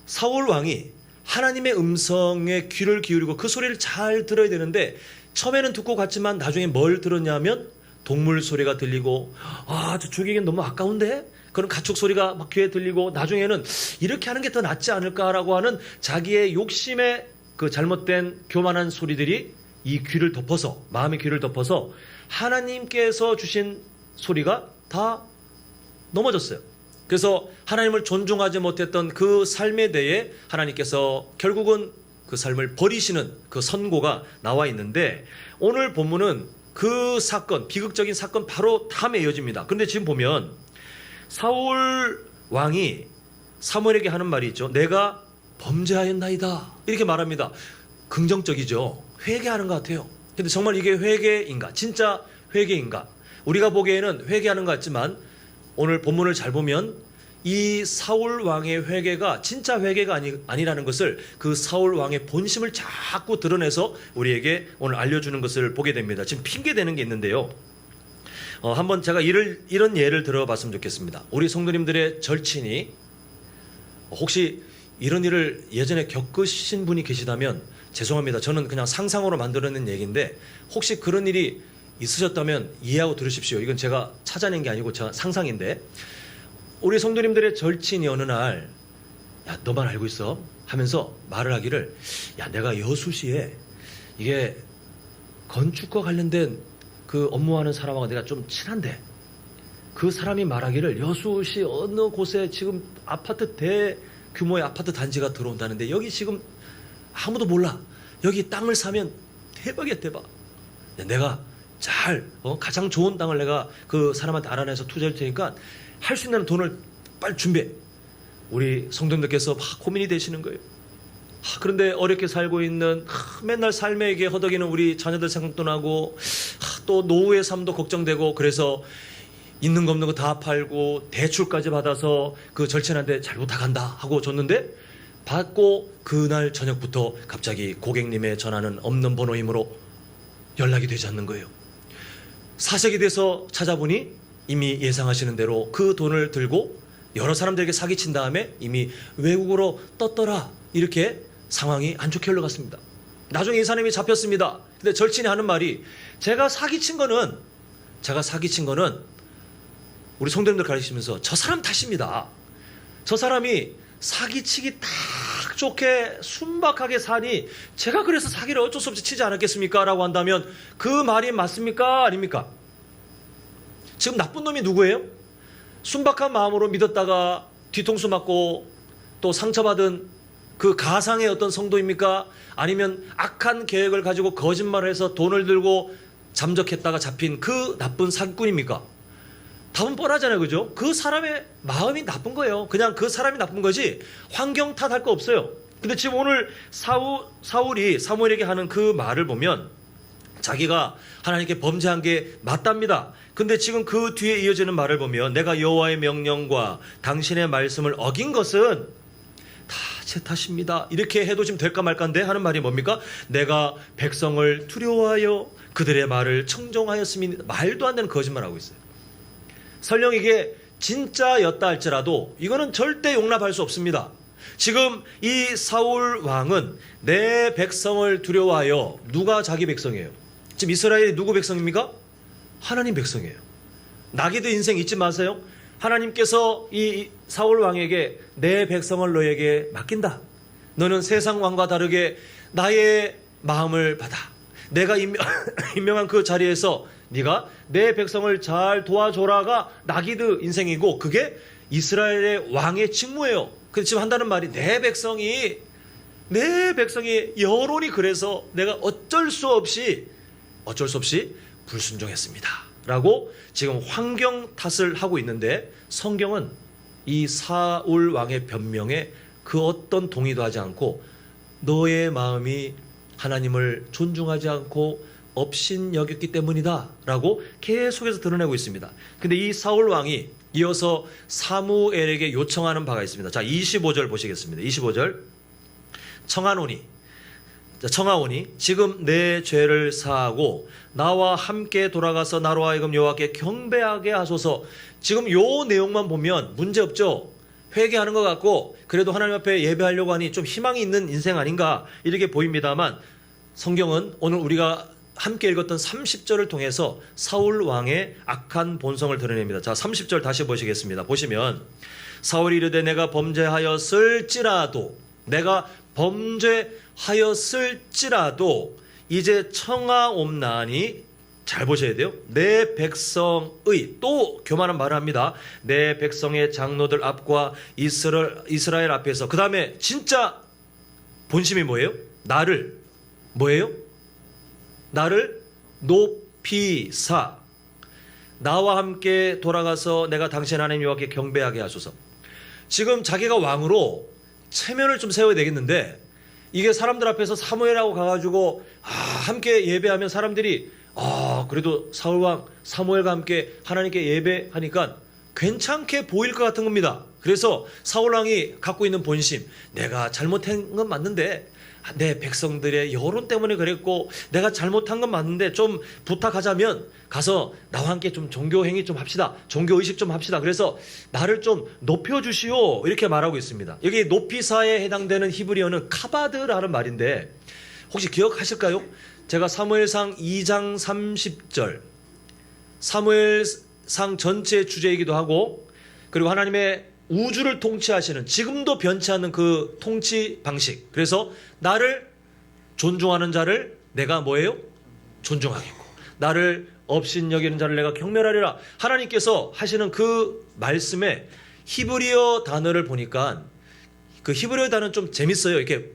사울 왕이 하나님의 음성에 귀를 기울이고 그 소리를 잘 들어야 되는데 처음에는 듣고 갔지만 나중에 뭘 들었냐면 동물 소리가 들리고 저 죽이긴 너무 아까운데? 그런 가축 소리가 막 귀에 들리고 나중에는 이렇게 하는 게 더 낫지 않을까라고 하는 자기의 욕심의 그 잘못된 교만한 소리들이 이 귀를 덮어서, 마음의 귀를 덮어서 하나님께서 주신 소리가 다 넘어졌어요. 그래서 하나님을 존중하지 못했던 그 삶에 대해 하나님께서 결국은 그 삶을 버리시는 그 선고가 나와 있는데 오늘 본문은 그 사건, 비극적인 사건 바로 다음에 이어집니다. 그런데 지금 보면 사울 왕이 사무엘에게 하는 말이 있죠. 내가 범죄하였나이다 이렇게 말합니다. 긍정적이죠. 회개하는 것 같아요. 근데 정말 이게 회개인가? 진짜 회개인가? 우리가 보기에는 회개하는 것 같지만 오늘 본문을 잘 보면 이 사울 왕의 회개가 진짜 회개가 아니라는 것을 그 사울 왕의 본심을 자꾸 드러내서 우리에게 오늘 알려주는 것을 보게 됩니다. 지금 핑계대는 게 있는데요. 한번 제가 이런 예를 들어봤으면 좋겠습니다. 우리 성도님들의 절친이 혹시 이런 일을 예전에 겪으신 분이 계시다면 죄송합니다. 저는 그냥 상상으로 만들어낸 얘기인데 혹시 그런 일이 있으셨다면 이해하고 들으십시오. 이건 제가 찾아낸 게 아니고 제가 상상인데 우리 성도님들의 절친이 어느 날 야, 너만 알고 있어 하면서 말을 하기를 야, 내가 여수시에 이게 건축과 관련된 그 업무하는 사람하고 내가 좀 친한데 그 사람이 말하기를 여수시 어느 곳에 지금 아파트 대규모의 아파트 단지가 들어온다는데 여기 지금 아무도 몰라. 여기 땅을 사면 대박이야 대박. 야, 내가 잘 가장 좋은 땅을 내가 그 사람한테 알아내서 투자할 테니까 할 수 있는 돈을 빨리 준비해. 우리 성도님들께서 막 고민이 되시는 거예요. 그런데 어렵게 살고 있는 맨날 삶에게 허덕이는 우리 자녀들 생각도 나고 또 노후의 삶도 걱정되고 그래서 있는 거 없는 거 다 팔고 대출까지 받아서 그 절친한테 잘 부탁한다 하고 줬는데 받고 그날 저녁부터 갑자기 고객님의 전화는 없는 번호이므로 연락이 되지 않는 거예요. 사색이 돼서 찾아보니 이미 예상하시는 대로 그 돈을 들고 여러 사람들에게 사기친 다음에 이미 외국으로 떴더라. 이렇게 상황이 안 좋게 흘러갔습니다. 나중에 이 사람이 잡혔습니다. 근데 절친이 하는 말이 제가 사기친 거는 우리 성도님들 가르치면서 저 사람 탓입니다. 저 사람이 사기치기 딱 좋게 순박하게 사니 제가 그래서 사기를 어쩔 수 없이 치지 않았겠습니까? 라고 한다면 그 말이 맞습니까? 아닙니까? 지금 나쁜 놈이 누구예요? 순박한 마음으로 믿었다가 뒤통수 맞고 또 상처받은 그 가상의 어떤 성도입니까? 아니면 악한 계획을 가지고 거짓말을 해서 돈을 들고 잠적했다가 잡힌 그 나쁜 사기꾼입니까? 답은 뻔하잖아요. 그죠? 그 사람의 마음이 나쁜 거예요. 그냥 그 사람이 나쁜 거지 환경 탓할 거 없어요. 근데 지금 오늘 사울이 사무엘에게 하는 그 말을 보면 자기가 하나님께 범죄한 게 맞답니다. 근데 지금 그 뒤에 이어지는 말을 보면 내가 여호와의 명령과 당신의 말씀을 어긴 것은 다 제 탓입니다. 이렇게 해도 지금 될까 말까인데 하는 말이 뭡니까? 내가 백성을 두려워하여 그들의 말을 청종하였음이 말도 안 되는 거짓말하고 있어요. 설령 이게 진짜였다 할지라도 이거는 절대 용납할 수 없습니다. 지금 이 사울 왕은 내 백성을 두려워하여 누가 자기 백성이에요? 지금 이스라엘이 누구 백성입니까? 하나님 백성이에요. 나기드 인생 잊지 마세요. 하나님께서 이 사울 왕에게 내 백성을 너에게 맡긴다. 너는 세상 왕과 다르게 나의 마음을 받아. 내가 임명한 그 자리에서 네가 내 백성을 잘 도와줘라가 나기드 인생이고 그게 이스라엘의 왕의 직무예요. 근데 지금 한다는 말이 내 백성이 여론이 그래서 내가 어쩔 수 없이 불순종했습니다. 라고 지금 환경 탓을 하고 있는데 성경은 이 사울 왕의 변명에 그 어떤 동의도 하지 않고 너의 마음이 하나님을 존중하지 않고 업신여겼기 때문이다 라고 계속해서 드러내고 있습니다. 근데 이 사울 왕이 이어서 사무엘에게 요청하는 바가 있습니다. 자, 25절 보시겠습니다. 25절 청하오니 지금 내 죄를 사하고 나와 함께 돌아가서 나로 하여금 여호와께 경배하게 하소서. 지금 요 내용만 보면 문제없죠. 회개하는 것 같고 그래도 하나님 앞에 예배하려고 하니 좀 희망이 있는 인생 아닌가 이렇게 보입니다만 성경은 오늘 우리가 함께 읽었던 30절을 통해서 사울 왕의 악한 본성을 드러냅니다. 자, 30절 다시 보시겠습니다. 보시면 사울이 이르되 내가 범죄하였을지라도 이제 청하옵나니 잘 보셔야 돼요. 내 백성의 또 교만한 말을 합니다. 내 백성의 장로들 앞과 이스라엘 앞에서 그 다음에 진짜 본심이 뭐예요? 나를 뭐예요? 나를 높이사 나와 함께 돌아가서 내가 당신 하나님 여호와께 경배하게 하소서. 지금 자기가 왕으로 체면을 좀 세워야 되겠는데 이게 사람들 앞에서 사무엘하고 가가지고 함께 예배하면 사람들이 그래도 사울왕 사무엘과 함께 하나님께 예배하니까 괜찮게 보일 것 같은 겁니다. 그래서 사울왕이 갖고 있는 본심, 내가 잘못한 건 맞는데 내 백성들의 여론 때문에 그랬고 내가 잘못한 건 맞는데 좀 부탁하자면 가서 나와 함께 좀 종교행위 좀 합시다. 종교의식 좀 합시다. 그래서 나를 좀 높여주시오 이렇게 말하고 있습니다. 여기 높이사에 해당되는 히브리어는 카바드라는 말인데 혹시 기억하실까요? 제가 사무엘상 2장 30절 사무엘상 전체의 주제이기도 하고 그리고 하나님의 우주를 통치하시는 지금도 변치 않는 그 통치 방식. 그래서 나를 존중하는 자를 내가 뭐예요? 존중하겠고 나를 업신여기는 자를 내가 경멸하리라. 하나님께서 하시는 그 말씀에 히브리어 단어를 보니까 그 히브리어 단어는 좀 재밌어요. 이렇게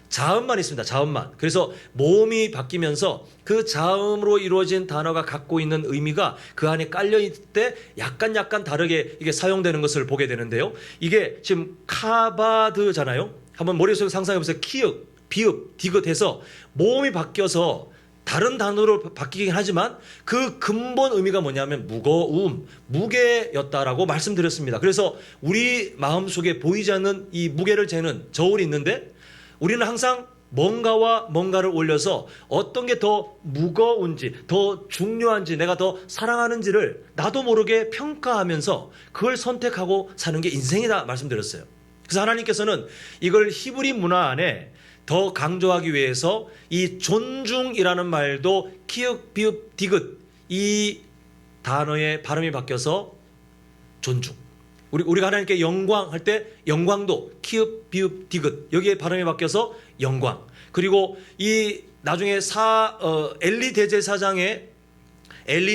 자음만 있습니다. 자음만. 그래서 모음이 바뀌면서 그 자음으로 이루어진 단어가 갖고 있는 의미가 그 안에 깔려 있을 때 약간 다르게 이게 사용되는 것을 보게 되는데요. 이게 지금 카바드잖아요. 한번 머릿속에 상상해 보세요. 키읔, 비읍, 디귿해서 모음이 바뀌어서 다른 단어로 바뀌긴 하지만 그 근본 의미가 뭐냐면 무거움, 무게였다라고 말씀드렸습니다. 그래서 우리 마음속에 보이지 않는 이 무게를 재는 저울이 있는데 우리는 항상 뭔가와 뭔가를 올려서 어떤 게 더 무거운지 더 중요한지 내가 더 사랑하는지를 나도 모르게 평가하면서 그걸 선택하고 사는 게 인생이다 말씀드렸어요. 그래서 하나님께서는 이걸 히브리 문화 안에 더 강조하기 위해서 이 존중이라는 말도 키읔, 비읍, 디귿 이 단어의 발음이 바뀌어서 존중. 우리가 하나님께 영광 할 때 영광도 키읔, 비읍, 디귿 여기에 발음이 바뀌어서 영광. 그리고 이 나중에 엘리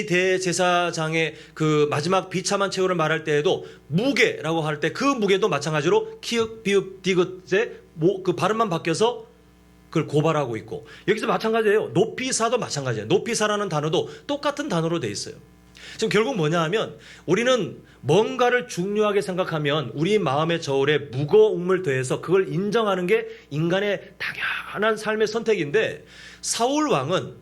대제사장의 그 마지막 비참한 최후를 말할 때에도 무게라고 할 때 그 무게도 마찬가지로 키읔, 비읍, 디귿의 그 발음만 바뀌어서 그걸 고발하고 있고 여기서 마찬가지예요. 높이사도 마찬가지예요. 높이사라는 단어도 똑같은 단어로 돼 있어요. 지금 결국 뭐냐 하면 우리는 뭔가를 중요하게 생각하면 우리 마음의 저울에 무거움을 더해서 그걸 인정하는 게 인간의 당연한 삶의 선택인데 사울 왕은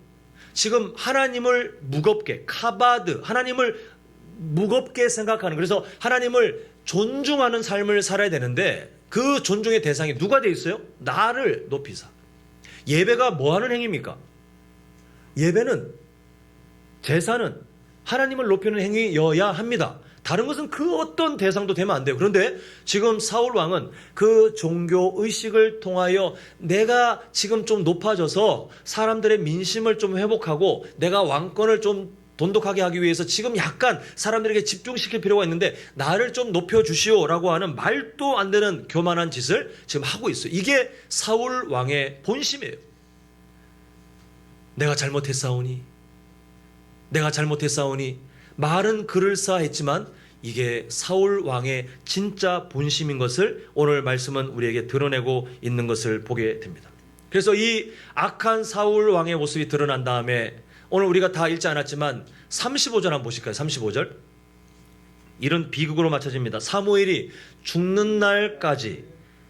지금 하나님을 무겁게 카바드 하나님을 무겁게 생각하는 그래서 하나님을 존중하는 삶을 살아야 되는데 그 존중의 대상이 누가 돼 있어요? 나를 높이사. 예배가 뭐 하는 행위입니까? 예배는 제사는 하나님을 높이는 행위여야 합니다. 다른 것은 그 어떤 대상도 되면 안 돼요. 그런데 지금 사울 왕은 그 종교 의식을 통하여 내가 지금 좀 높아져서 사람들의 민심을 좀 회복하고 내가 왕권을 좀 돈독하게 하기 위해서 지금 약간 사람들에게 집중시킬 필요가 있는데 나를 좀 높여주시오라고 하는 말도 안 되는 교만한 짓을 지금 하고 있어요. 이게 사울 왕의 본심이에요. 내가 잘못했사오니 말은 그럴싸했지만 이게 사울 왕의 진짜 본심인 것을 오늘 말씀은 우리에게 드러내고 있는 것을 보게 됩니다. 그래서 이 악한 사울 왕의 모습이 드러난 다음에 오늘 우리가 다 읽지 않았지만 35절 한번 보실까요? 35절 이런 비극으로 맞춰집니다. 사무엘이 죽는 날까지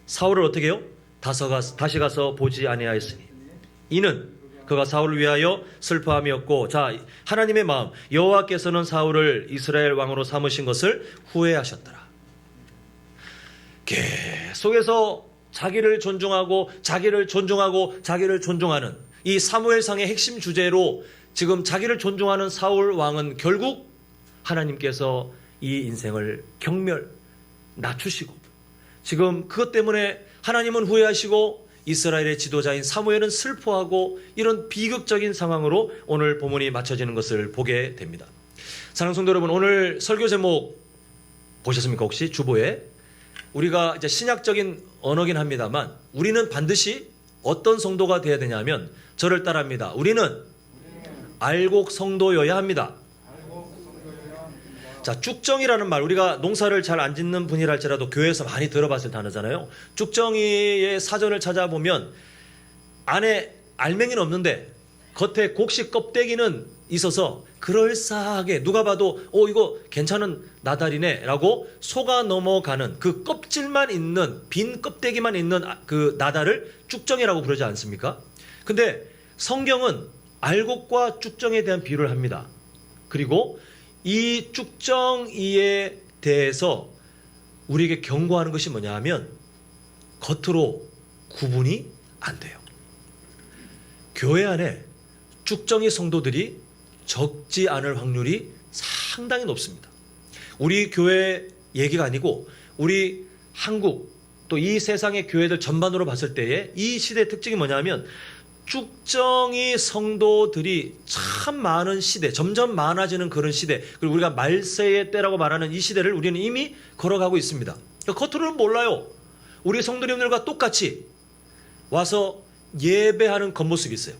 사울을 어떻게 해요? 다시 가서 보지 아니하였으니 이는 그가 사울을 위하여 슬퍼함이었고 자 하나님의 마음 여호와께서는 사울을 이스라엘 왕으로 삼으신 것을 후회하셨더라. 계속해서 자기를 존중하는 이 사무엘상의 핵심 주제로 지금 자기를 존중하는 사울 왕은 결국 하나님께서 이 인생을 낮추시고 지금 그것 때문에 하나님은 후회하시고 이스라엘의 지도자인 사무엘은 슬퍼하고 이런 비극적인 상황으로 오늘 본문이 맞춰지는 것을 보게 됩니다. 사랑하는 성도 여러분, 오늘 설교 제목 보셨습니까? 혹시 주보에 우리가 이제 신약적인 언어긴 합니다만 우리는 반드시 어떤 성도가 되어야 되냐면 저를 따라합니다. 우리는 알곡 성도여야 합니다. 자, 쭉정이라는 말 우리가 농사를 잘 안 짓는 분이랄지라도 교회에서 많이 들어봤을 단어잖아요. 쭉정이의 사전을 찾아보면 안에 알맹이는 없는데 겉에 곡식 껍데기는 있어서 그럴싸하게 누가 봐도 이거 괜찮은 나달이네 라고 속아 넘어가는 그 껍질만 있는, 빈 껍데기만 있는 그 나달을 쭉정이라고 부르지 않습니까? 근데 성경은 알곡과 쭉정에 대한 비유를 합니다. 그리고 이 쭉정이에 대해서 우리에게 경고하는 것이 뭐냐 하면 겉으로 구분이 안 돼요. 교회 안에 쭉정이 성도들이 적지 않을 확률이 상당히 높습니다. 우리 교회 얘기가 아니고 우리 한국 또 이 세상의 교회들 전반으로 봤을 때에 이 시대의 특징이 뭐냐면 쭉정이 성도들이 참 많은 시대, 점점 많아지는 그런 시대, 그리고 우리가 말세의 때라고 말하는 이 시대를 우리는 이미 걸어가고 있습니다. 겉으로는 몰라요. 우리 성도님들과 똑같이 와서 예배하는 겉모습이 있어요.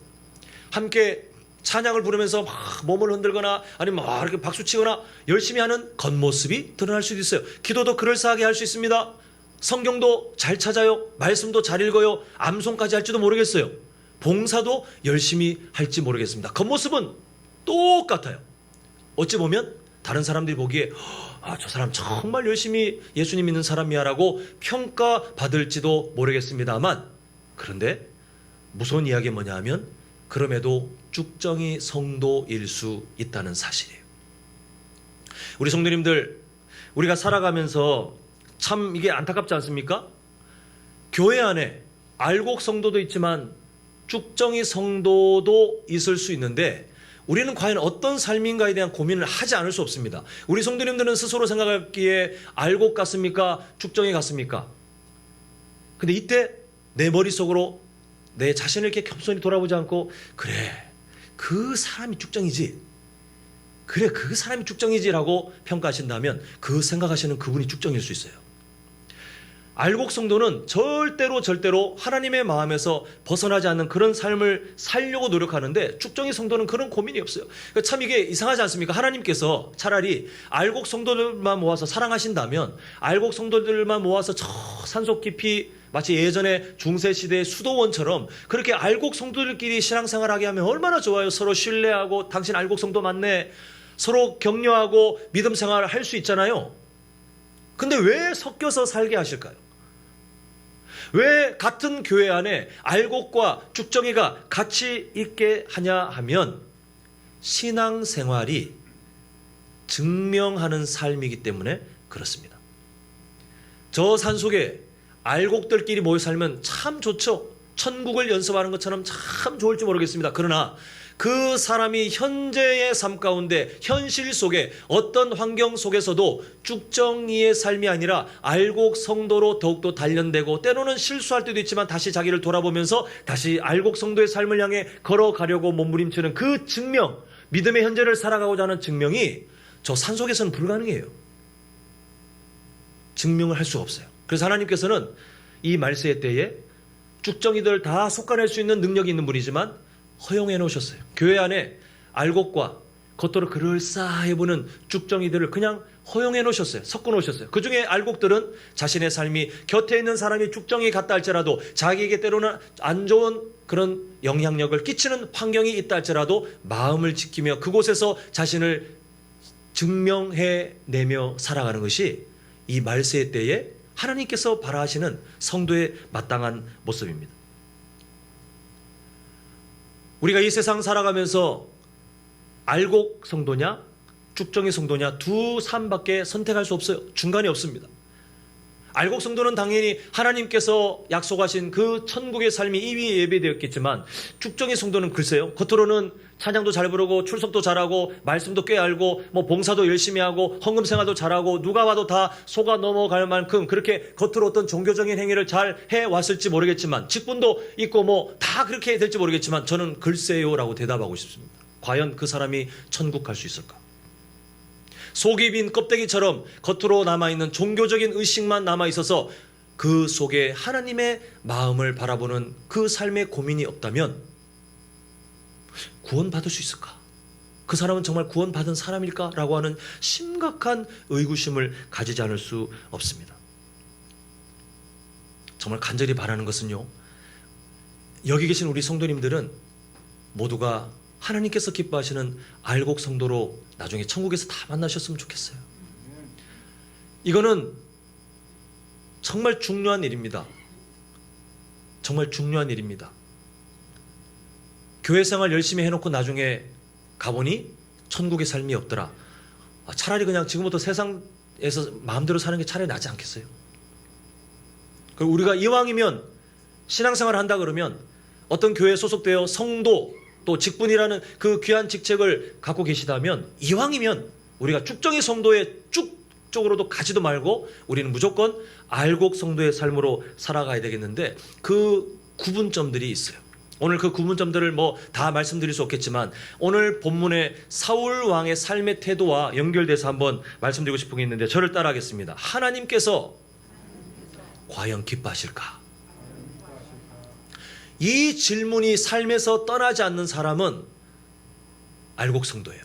함께 찬양을 부르면서 막 몸을 흔들거나 아니면 막 이렇게 박수치거나 열심히 하는 겉모습이 드러날 수도 있어요. 기도도 그럴싸하게 할 수 있습니다. 성경도 잘 찾아요. 말씀도 잘 읽어요. 암송까지 할지도 모르겠어요. 봉사도 열심히 할지 모르겠습니다. 겉모습은 똑같아요. 어찌 보면 다른 사람들이 보기에 저 사람 정말 열심히 예수님 믿는 사람이야 라고 평가받을지도 모르겠습니다만, 그런데 무서운 이야기가 뭐냐 하면 그럼에도 쭉정이 성도일 수 있다는 사실이에요. 우리 성도님들, 우리가 살아가면서 참 이게 안타깝지 않습니까? 교회 안에 알곡 성도도 있지만 쭉정이 성도도 있을 수 있는데 우리는 과연 어떤 삶인가에 대한 고민을 하지 않을 수 없습니다. 우리 성도님들은 스스로 생각하기에 알곡 같습니까? 쭉정이 같습니까? 근데 이때 내 머릿속으로 내 자신을 이렇게 겸손히 돌아보지 않고 그래 그 사람이 쭉정이지, 그래 그 사람이 쭉정이지라고 평가하신다면 그 생각하시는 그분이 쭉정일 수 있어요. 알곡 성도는 절대로 하나님의 마음에서 벗어나지 않는 그런 삶을 살려고 노력하는데 쭉정이 성도는 그런 고민이 없어요. 참 이게 이상하지 않습니까? 하나님께서 차라리 알곡 성도들만 모아서 사랑하신다면 알곡 성도들만 모아서 저 산속 깊이 마치 예전에 중세시대의 수도원처럼 그렇게 알곡 성도들끼리 신앙생활하게 하면 얼마나 좋아요. 서로 신뢰하고 당신 알곡 성도 맞네, 서로 격려하고 믿음 생활을 할 수 있잖아요. 근데 왜 섞여서 살게 하실까요? 왜 같은 교회 안에 알곡과 쭉정이가 같이 있게 하냐 하면 신앙생활이 증명하는 삶이기 때문에 그렇습니다. 저 산속에 알곡들끼리 모여 살면 참 좋죠. 천국을 연습하는 것처럼 참 좋을지 모르겠습니다. 그러나 그 사람이 현재의 삶 가운데 현실 속에 어떤 환경 속에서도 쭉정이의 삶이 아니라 알곡 성도로 더욱더 단련되고 때로는 실수할 때도 있지만 다시 자기를 돌아보면서 다시 알곡 성도의 삶을 향해 걸어가려고 몸부림치는 그 증명, 믿음의 현재를 살아가고자 하는 증명이 저 산속에서는 불가능해요. 증명을 할 수가 없어요. 그래서 하나님께서는 이 말세의 때에 쭉정이들 다 속아낼 수 있는 능력이 있는 분이지만 허용해 놓으셨어요. 교회 안에 알곡과 겉으로 그럴싸해 보는 쭉정이들을 그냥 허용해 놓으셨어요. 섞어 놓으셨어요. 그 중에 알곡들은 자신의 삶이 곁에 있는 사람이 쭉정이 같다 할지라도 자기에게 때로는 안 좋은 그런 영향력을 끼치는 환경이 있다 할지라도 마음을 지키며 그곳에서 자신을 증명해내며 살아가는 것이 이 말세의 때에 하나님께서 바라시는 성도의 마땅한 모습입니다. 우리가 이 세상 살아가면서 알곡 성도냐 쭉정이 성도냐 두 삶밖에 선택할 수 없어요. 중간이 없습니다. 알곡 성도는 당연히 하나님께서 약속하신 그 천국의 삶이 이미 예배되었겠지만 쭉정이 성도는 글쎄요, 겉으로는 찬양도 잘 부르고 출석도 잘하고 말씀도 꽤 알고 봉사도 열심히 하고 헌금 생활도 잘하고 누가 봐도 다 속아 넘어갈 만큼 그렇게 겉으로 어떤 종교적인 행위를 잘 해왔을지 모르겠지만 직분도 있고 다 그렇게 될지 모르겠지만 저는 글쎄요라고 대답하고 싶습니다. 과연 그 사람이 천국 갈 수 있을까? 속이 빈 껍데기처럼 겉으로 남아있는 종교적인 의식만 남아있어서 그 속에 하나님의 마음을 바라보는 그 삶의 고민이 없다면 구원받을 수 있을까? 그 사람은 정말 구원받은 사람일까? 라고 하는 심각한 의구심을 가지지 않을 수 없습니다. 정말 간절히 바라는 것은요, 여기 계신 우리 성도님들은 모두가 하나님께서 기뻐하시는 알곡 성도로 나중에 천국에서 다 만나셨으면 좋겠어요. 이거는 정말 중요한 일입니다. 정말 중요한 일입니다. 교회 생활 열심히 해놓고 나중에 가보니 천국의 삶이 없더라. 차라리 그냥 지금부터 세상에서 마음대로 사는 게 차라리 낫지 않겠어요? 그리고 우리가 이왕이면 신앙생활을 한다 그러면 어떤 교회에 소속되어 성도 또 직분이라는 그 귀한 직책을 갖고 계시다면 이왕이면 우리가 쭉정이 성도의 쭉 쪽으로도 가지도 말고 우리는 무조건 알곡 성도의 삶으로 살아가야 되겠는데 그 구분점들이 있어요. 오늘 그 구분점들을 뭐 다 말씀드릴 수 없겠지만 오늘 본문의 사울 왕의 삶의 태도와 연결돼서 한번 말씀드리고 싶은 게 있는데 저를 따라하겠습니다. 하나님께서 과연 기뻐하실까? 이 질문이 삶에서 떠나지 않는 사람은 알곡 성도예요.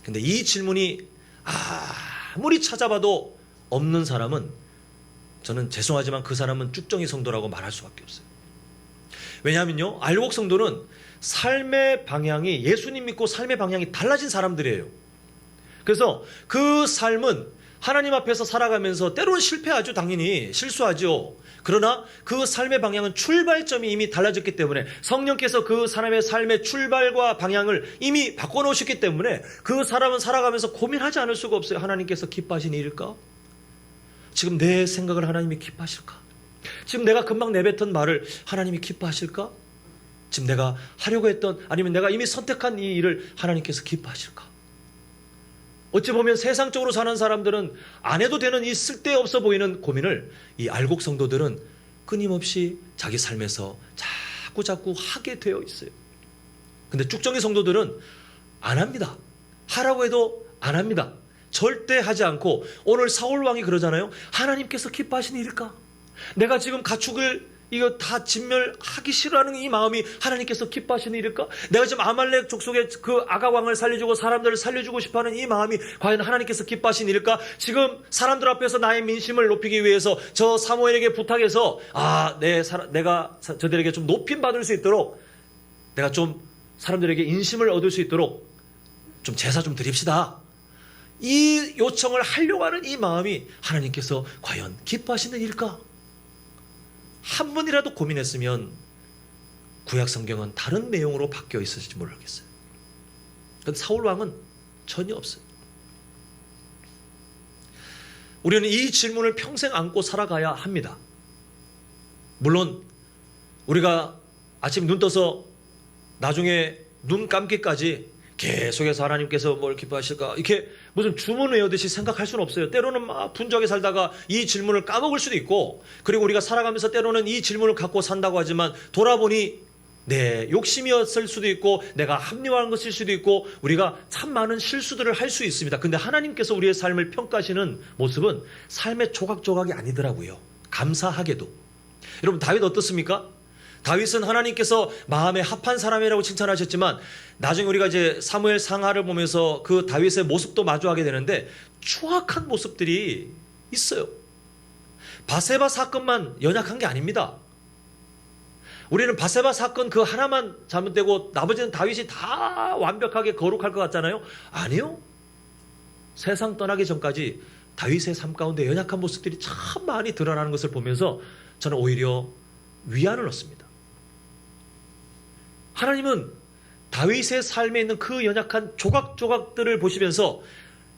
근데 이 질문이 아무리 찾아봐도 없는 사람은 저는 죄송하지만 그 사람은 쭉정이 성도라고 말할 수밖에 없어요. 왜냐하면요, 알곡 성도는 삶의 방향이 예수님 믿고 삶의 방향이 달라진 사람들이에요. 그래서 그 삶은 하나님 앞에서 살아가면서 때로는 실패하죠. 당연히 실수하죠. 그러나 그 삶의 방향은 출발점이 이미 달라졌기 때문에 성령께서 그 사람의 삶의 출발과 방향을 이미 바꿔놓으셨기 때문에 그 사람은 살아가면서 고민하지 않을 수가 없어요. 하나님께서 기뻐하신 일일까? 지금 내 생각을 하나님이 기뻐하실까? 지금 내가 금방 내뱉은 말을 하나님이 기뻐하실까? 지금 내가 하려고 했던 아니면 내가 이미 선택한 이 일을 하나님께서 기뻐하실까? 어찌 보면 세상적으로 사는 사람들은 안 해도 되는 이 쓸데없어 보이는 고민을 이 알곡 성도들은 끊임없이 자기 삶에서 자꾸 하게 되어 있어요. 근데 쭉정이 성도들은 안 합니다. 하라고 해도 안 합니다. 절대 하지 않고 오늘 사울 왕이 그러잖아요. 하나님께서 기뻐하시는 일일까? 내가 지금 가축을 이거 다 진멸하기 싫어하는 이 마음이 하나님께서 기뻐하시는 일일까? 내가 지금 아말렉 족속의 그 아가왕을 살려주고 사람들을 살려주고 싶어하는 이 마음이 과연 하나님께서 기뻐하시는 일일까? 지금 사람들 앞에서 나의 민심을 높이기 위해서 저 사무엘에게 부탁해서 내가 저들에게 좀 높임 받을 수 있도록 내가 좀 사람들에게 인심을 얻을 수 있도록 좀 제사 좀 드립시다. 이 요청을 하려고 하는 이 마음이 하나님께서 과연 기뻐하시는 일일까? 한 번이라도 고민했으면 구약 성경은 다른 내용으로 바뀌어 있을지 모르겠어요. 그런데 사울 왕은 전혀 없어요. 우리는 이 질문을 평생 안고 살아가야 합니다. 물론 우리가 아침 눈 떠서 나중에 눈 감기까지 계속해서 하나님께서 뭘 기뻐하실까 이렇게 무슨 주문 외우듯이 생각할 수는 없어요. 때로는 막 분주하게 살다가 이 질문을 까먹을 수도 있고, 그리고 우리가 살아가면서 때로는 이 질문을 갖고 산다고 하지만 돌아보니 내 욕심이었을 수도 있고 내가 합리화한 것일 수도 있고 우리가 참 많은 실수들을 할 수 있습니다. 근데 하나님께서 우리의 삶을 평가하시는 모습은 삶의 조각조각이 아니더라고요. 감사하게도. 여러분 다윗 어떻습니까? 다윗은 하나님께서 마음에 합한 사람이라고 칭찬하셨지만 나중에 우리가 이제 사무엘 상하를 보면서 그 다윗의 모습도 마주하게 되는데 추악한 모습들이 있어요. 바세바 사건만 연약한 게 아닙니다. 우리는 바세바 사건 그 하나만 잘못되고 나머지는 다윗이 다 완벽하게 거룩할 것 같잖아요. 아니요. 세상 떠나기 전까지 다윗의 삶 가운데 연약한 모습들이 참 많이 드러나는 것을 보면서 저는 오히려 위안을 얻습니다. 하나님은 다윗의 삶에 있는 그 연약한 조각조각들을 보시면서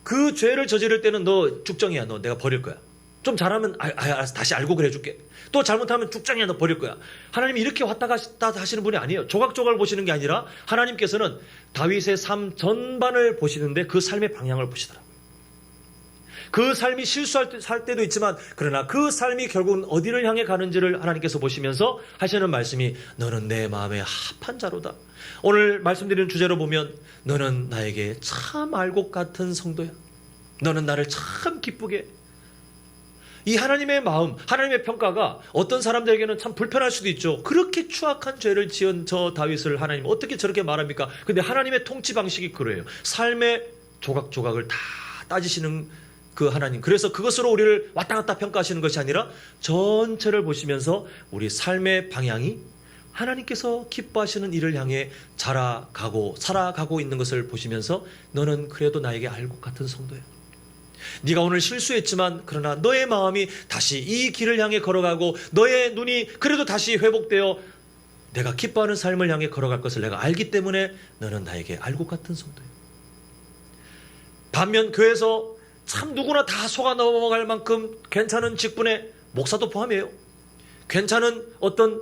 그 죄를 저지를 때는 너 죽정이야. 너 내가 버릴 거야. 좀 잘하면 알았어. 다시 알고 그래 줄게. 또 잘못하면 죽정이야. 너 버릴 거야. 하나님이 이렇게 왔다 갔다 하시는 분이 아니에요. 조각조각을 보시는 게 아니라 하나님께서는 다윗의 삶 전반을 보시는데 그 삶의 방향을 보시더라고요. 그 삶이 실수할 때도 있지만 그러나 그 삶이 결국은 어디를 향해 가는지를 하나님께서 보시면서 하시는 말씀이 너는 내 마음에 합한 자로다. 오늘 말씀드리는 주제로 보면 너는 나에게 참 알곡 같은 성도야. 너는 나를 참 기쁘게 해. 이 하나님의 마음, 하나님의 평가가 어떤 사람들에게는 참 불편할 수도 있죠. 그렇게 추악한 죄를 지은 저 다윗을 하나님 어떻게 저렇게 말합니까? 근데 하나님의 통치 방식이 그래요. 삶의 조각조각을 다 따지시는 그 하나님. 그래서 그것으로 우리를 왔다 갔다 평가하시는 것이 아니라 전체를 보시면서 우리 삶의 방향이 하나님께서 기뻐하시는 일을 향해 살아가고 있는 것을 보시면서 너는 그래도 나에게 알곡 같은 성도야. 네가 오늘 실수했지만 그러나 너의 마음이 다시 이 길을 향해 걸어가고 너의 눈이 그래도 다시 회복되어 내가 기뻐하는 삶을 향해 걸어갈 것을 내가 알기 때문에 너는 나에게 알곡 같은 성도야. 반면 교회에서 참 누구나 다 속아 넘어갈 만큼 괜찮은 직분에 목사도 포함이에요. 괜찮은 어떤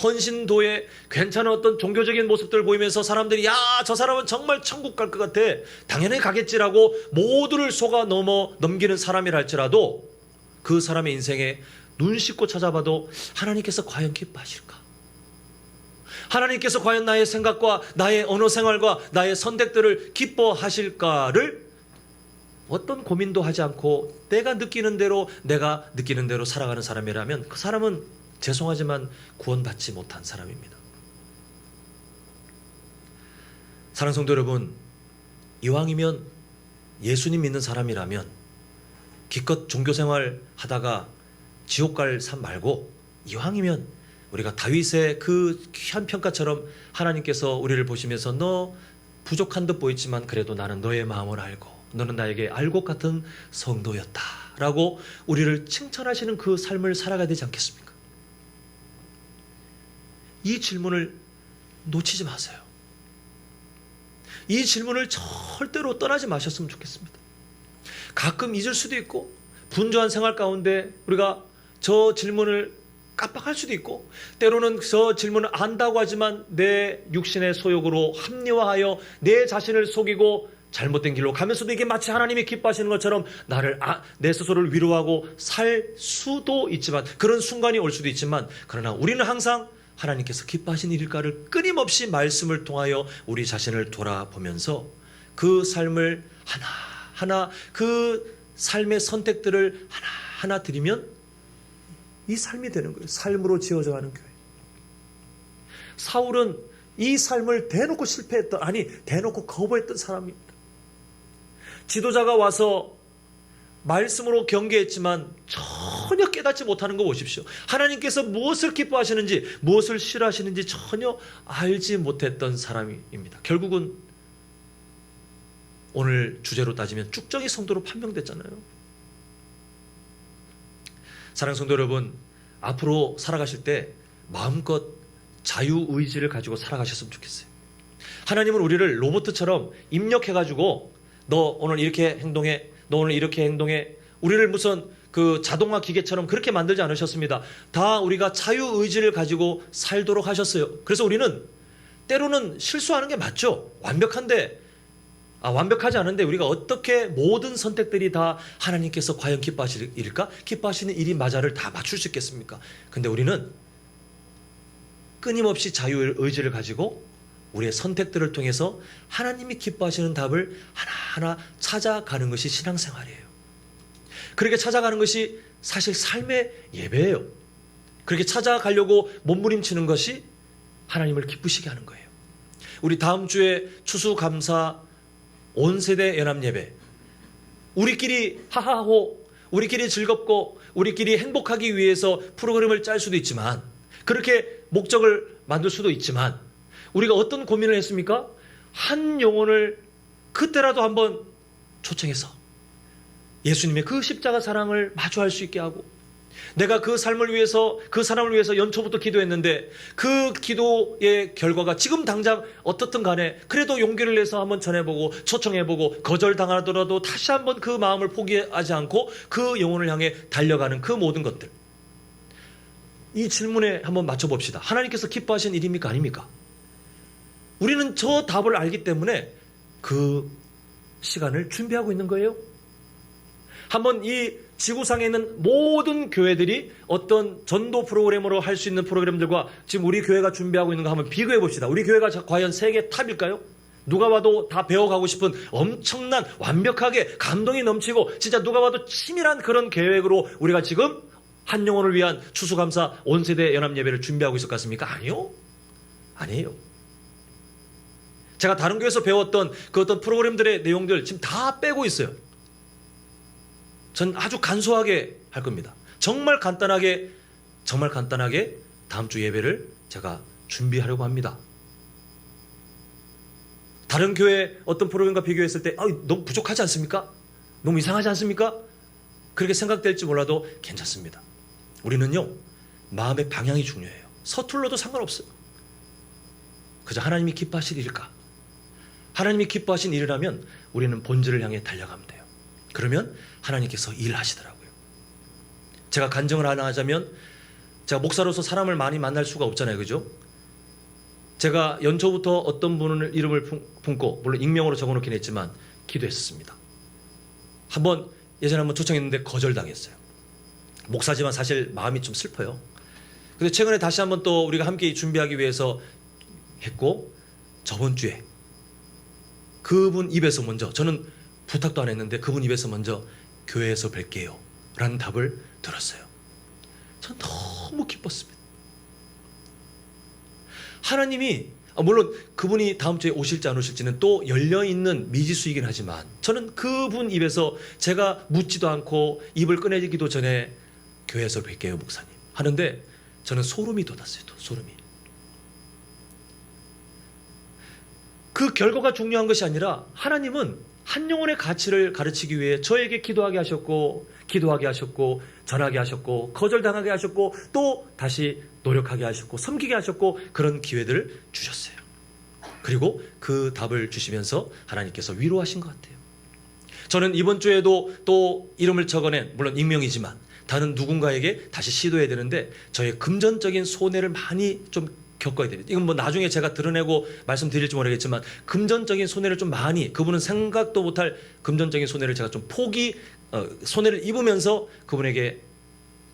헌신도에 괜찮은 어떤 종교적인 모습들을 보이면서 사람들이 야, 저 사람은 정말 천국 갈 것 같아. 당연히 가겠지라고 모두를 속아 넘기는 사람이라 할지라도 그 사람의 인생에 눈 씻고 찾아봐도 하나님께서 과연 기뻐하실까? 하나님께서 과연 나의 생각과 나의 언어 생활과 나의 선택들을 기뻐하실까를 어떤 고민도 하지 않고 내가 느끼는 대로 살아가는 사람이라면 그 사람은 죄송하지만 구원받지 못한 사람입니다. 사랑하는 성도 여러분, 이왕이면 예수님 믿는 사람이라면 기껏 종교생활 하다가 지옥 갈 삶 말고 이왕이면 우리가 다윗의 그 귀한 평가처럼 하나님께서 우리를 보시면서 너 부족한 듯 보이지만 그래도 나는 너의 마음을 알고 너는 나에게 알곡 같은 성도였다 라고 우리를 칭찬하시는 그 삶을 살아가야 되지 않겠습니까? 이 질문을 놓치지 마세요. 이 질문을 절대로 떠나지 마셨으면 좋겠습니다. 가끔 잊을 수도 있고 분주한 생활 가운데 우리가 저 질문을 깜빡할 수도 있고 때로는 저 질문을 안다고 하지만 내 육신의 소욕으로 합리화하여 내 자신을 속이고 잘못된 길로 가면서도 이게 마치 하나님이 기뻐하시는 것처럼 내 스스로를 위로하고 살 수도 있지만 그런 순간이 올 수도 있지만 그러나 우리는 항상 하나님께서 기뻐하신 일일까를 끊임없이 말씀을 통하여 우리 자신을 돌아보면서 그 삶을 하나하나 그 삶의 선택들을 하나하나 드리면 이 삶이 되는 거예요. 삶으로 지어져 가는 교회. 사울은 이 삶을 대놓고 대놓고 거부했던 사람입니다. 지도자가 와서 말씀으로 경계했지만 전혀 깨닫지 못하는 거 보십시오. 하나님께서 무엇을 기뻐하시는지 무엇을 싫어하시는지 전혀 알지 못했던 사람입니다. 결국은 오늘 주제로 따지면 쭉정이 성도로 판명됐잖아요. 사랑하는 성도 여러분, 앞으로 살아가실 때 마음껏 자유의지를 가지고 살아가셨으면 좋겠어요. 하나님은 우리를 로봇처럼 입력해가지고 너 오늘 이렇게 행동해, 너 오늘 이렇게 행동해, 우리를 무슨 그 자동화 기계처럼 그렇게 만들지 않으셨습니다. 다 우리가 자유의지를 가지고 살도록 하셨어요. 그래서 우리는 때로는 실수하는 게 맞죠. 완벽하지 않은데 우리가 어떻게 모든 선택들이 다 하나님께서 과연 기뻐하실 일일까? 기뻐하시는 일이 맞아를 다 맞출 수 있겠습니까? 근데 우리는 끊임없이 자유의지를 가지고 우리의 선택들을 통해서 하나님이 기뻐하시는 답을 하나하나 찾아가는 것이 신앙생활이에요. 그렇게 찾아가는 것이 사실 삶의 예배예요. 그렇게 찾아가려고 몸부림치는 것이 하나님을 기쁘시게 하는 거예요. 우리 다음 주에 추수감사 온세대 연합예배, 우리끼리 하하호, 우리끼리 즐겁고 우리끼리 행복하기 위해서 프로그램을 짤 수도 있지만 그렇게 목적을 만들 수도 있지만 우리가 어떤 고민을 했습니까? 한 영혼을 그때라도 한번 초청해서 예수님의 그 십자가 사랑을 마주할 수 있게 하고 내가 그 사람을 위해서 연초부터 기도했는데 그 기도의 결과가 지금 당장 어떻든 간에 그래도 용기를 내서 한번 전해보고 초청해보고 거절당하더라도 다시 한번 그 마음을 포기하지 않고 그 영혼을 향해 달려가는 그 모든 것들, 이 질문에 한번 맞춰봅시다. 하나님께서 기뻐하신 일입니까? 아닙니까? 우리는 저 답을 알기 때문에 그 시간을 준비하고 있는 거예요. 한번 이 지구상에 있는 모든 교회들이 어떤 전도 프로그램으로 할 수 있는 프로그램들과 지금 우리 교회가 준비하고 있는 거 한번 비교해 봅시다. 우리 교회가 과연 세계 탑일까요? 누가 봐도 다 배워가고 싶은 엄청난 완벽하게 감동이 넘치고 진짜 누가 봐도 치밀한 그런 계획으로 우리가 지금 한 영혼을 위한 추수감사 온세대 연합예배를 준비하고 있을 것 같습니까? 아니에요. 제가 다른 교회에서 배웠던 그 어떤 프로그램들의 내용들 지금 다 빼고 있어요. 전 아주 간소하게 할 겁니다. 정말 간단하게 다음 주 예배를 제가 준비하려고 합니다. 다른 교회 어떤 프로그램과 비교했을 때 너무 부족하지 않습니까? 너무 이상하지 않습니까? 그렇게 생각될지 몰라도 괜찮습니다. 우리는요, 마음의 방향이 중요해요. 서툴러도 상관없어요. 그저 하나님이 기뻐하실 일일까? 하나님이 기뻐하신 일이라면 우리는 본질을 향해 달려가면 돼요. 그러면 하나님께서 일하시더라고요. 제가 간증을 하나 하자면, 제가 목사로서 사람을 많이 만날 수가 없잖아요. 그죠? 제가 연초부터 어떤 분을 이름을 품고, 물론 익명으로 적어놓긴 했지만 기도했었습니다. 예전에 한번 초청했는데 거절당했어요. 목사지만 사실 마음이 좀 슬퍼요. 근데 최근에 다시 한번 또 우리가 함께 준비하기 위해서 했고, 저번 주에 그분 입에서 먼저, 저는 부탁도 안 했는데 그분 입에서 먼저 교회에서 뵐게요 라는 답을 들었어요. 전 너무 기뻤습니다. 하나님이, 물론 그분이 다음 주에 오실지 안 오실지는 또 열려있는 미지수이긴 하지만, 저는 그분 입에서 제가 묻지도 않고 입을 꺼내기도 전에 교회에서 뵐게요 목사님 하는데 저는 소름이 돋았어요. 소름이. 그 결과가 중요한 것이 아니라 하나님은 한 영혼의 가치를 가르치기 위해 저에게 기도하게 하셨고, 전하게 하셨고, 거절당하게 하셨고, 또 다시 노력하게 하셨고, 섬기게 하셨고, 그런 기회들을 주셨어요. 그리고 그 답을 주시면서 하나님께서 위로하신 것 같아요. 저는 이번 주에도 또 이름을 적어낸, 물론 익명이지만 다른 누군가에게 다시 시도해야 되는데 저의 금전적인 손해를 많이 좀 겪어야 됩니다. 이건 나중에 제가 드러내고 말씀드릴지 모르겠지만, 금전적인 손해를 좀 많이, 그분은 생각도 못할 금전적인 손해를 제가 좀 손해를 입으면서 그분에게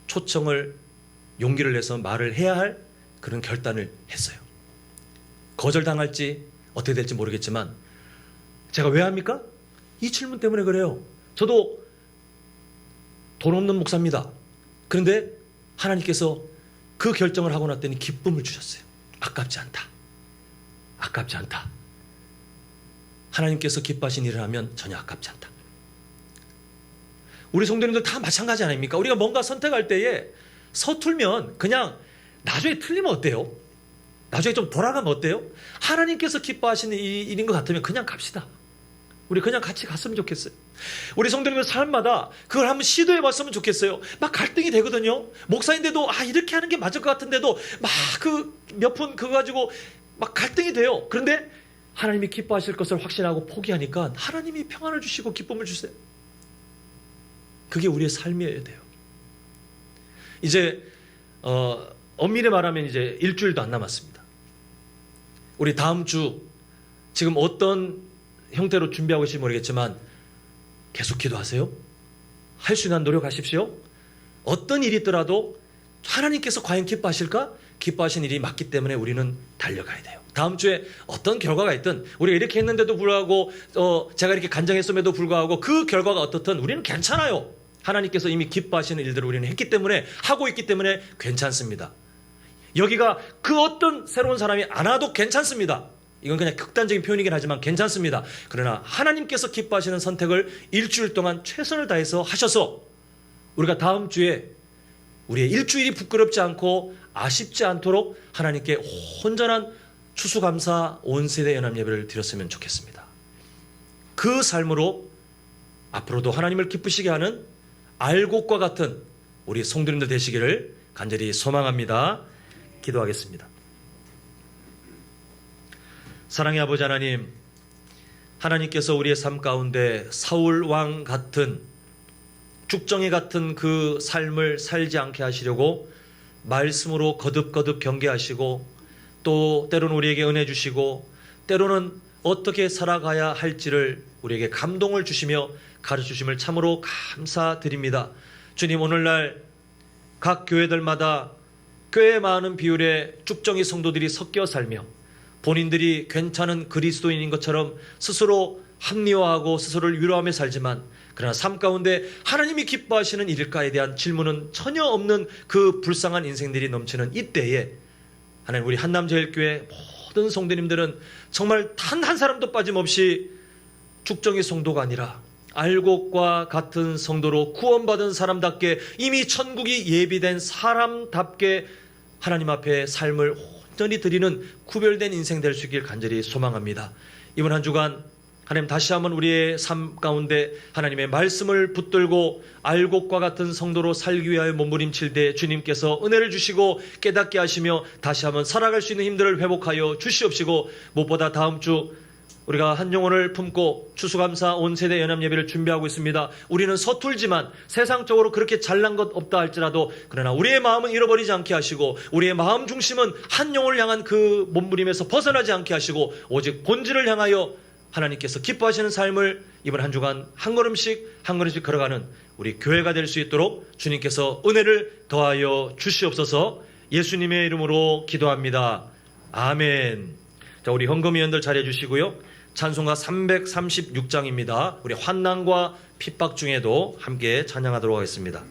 초청을, 용기를 내서 말을 해야 할 그런 결단을 했어요. 거절당할지 어떻게 될지 모르겠지만, 제가 왜 합니까? 이 질문 때문에 그래요. 저도 돈 없는 목사입니다. 그런데 하나님께서 그 결정을 하고 났더니 기쁨을 주셨어요. 아깝지 않다. 하나님께서 기뻐하신 일을 하면 전혀 아깝지 않다. 우리 성도님들 다 마찬가지 아닙니까? 우리가 뭔가 선택할 때에 서툴면 그냥 나중에 틀리면 어때요? 나중에 좀 돌아가면 어때요? 하나님께서 기뻐하시는 일인 것 같으면 그냥 갑시다. 우리 그냥 같이 갔으면 좋겠어요. 우리 성도님들 삶마다 그걸 한번 시도해 봤으면 좋겠어요. 막 갈등이 되거든요. 목사인데도 이렇게 하는 게 맞을 것 같은데도 막 몇 푼 그거 가지고 막 갈등이 돼요. 그런데 하나님이 기뻐하실 것을 확신하고 포기하니까 하나님이 평안을 주시고 기쁨을 주세요. 그게 우리의 삶이어야 돼요. 이제 엄밀히 말하면 이제 일주일도 안 남았습니다. 우리 다음 주 지금 어떤 형태로 준비하고 계실지 모르겠지만 계속 기도하세요. 할 수 있는 노력하십시오. 어떤 일이 있더라도 하나님께서 과연 기뻐하실까? 기뻐하신 일이 맞기 때문에 우리는 달려가야 돼요. 다음 주에 어떤 결과가 있든, 우리가 이렇게 했는데도 불구하고 제가 이렇게 간증했음에도 불구하고 그 결과가 어떻든 우리는 괜찮아요. 하나님께서 이미 기뻐하시는 일들을 우리는 했기 때문에, 하고 있기 때문에 괜찮습니다. 여기가 그 어떤 새로운 사람이 안 와도 괜찮습니다. 이건 그냥 극단적인 표현이긴 하지만 괜찮습니다. 그러나 하나님께서 기뻐하시는 선택을 일주일 동안 최선을 다해서 하셔서 우리가 다음 주에 우리의 일주일이 부끄럽지 않고 아쉽지 않도록 하나님께 온전한 추수감사 온세대 연합 예배를 드렸으면 좋겠습니다. 그 삶으로 앞으로도 하나님을 기쁘시게 하는 알곡과 같은 우리 성도님들 되시기를 간절히 소망합니다. 기도하겠습니다. 사랑의 아버지 하나님, 하나님께서 우리의 삶 가운데 사울 왕 같은, 죽정이 같은 그 삶을 살지 않게 하시려고 말씀으로 거듭거듭 경계하시고, 또 때로는 우리에게 은혜 주시고, 때로는 어떻게 살아가야 할지를 우리에게 감동을 주시며 가르쳐주심을 참으로 감사드립니다. 주님, 오늘날 각 교회들마다 꽤 많은 비율의 죽정이 성도들이 섞여 살며 본인들이 괜찮은 그리스도인인 것처럼 스스로 합리화하고 스스로를 위로하며 살지만, 그러나 삶 가운데 하나님이 기뻐하시는 일일까에 대한 질문은 전혀 없는 그 불쌍한 인생들이 넘치는 이때에, 하나님, 우리 한남제일교회 모든 성도님들은 정말 단 한 사람도 빠짐없이 죽정이 성도가 아니라 알곡과 같은 성도로 구원받은 사람답게, 이미 천국이 예비된 사람답게 하나님 앞에 삶을 완전히 드리는 구별된 인생 될 수 있길 간절히 소망합니다. 이번 한 주간 하나님 다시 한번 우리의 삶 가운데 하나님의 말씀을 붙들고 알곡과 같은 성도로 살기 위하여 몸부림칠 때 주님께서 은혜를 주시고 깨닫게 하시며 다시 한번 살아갈 수 있는 힘들을 회복하여 주시옵시고, 무엇보다 다음 주 우리가 한 영혼을 품고 추수감사 온 세대 연합 예배를 준비하고 있습니다. 우리는 서툴지만 세상적으로 그렇게 잘난 것 없다 할지라도 그러나 우리의 마음은 잃어버리지 않게 하시고, 우리의 마음 중심은 한 영혼을 향한 그 몸부림에서 벗어나지 않게 하시고 오직 본질을 향하여 하나님께서 기뻐하시는 삶을 이번 한 주간 한 걸음씩 한 걸음씩 걸어가는 우리 교회가 될 수 있도록 주님께서 은혜를 더하여 주시옵소서. 예수님의 이름으로 기도합니다. 아멘. 자, 우리 헌금위원들 자리해 주시고요. 찬송가 336장입니다. 우리 환난과 핍박 중에도 함께 찬양하도록 하겠습니다.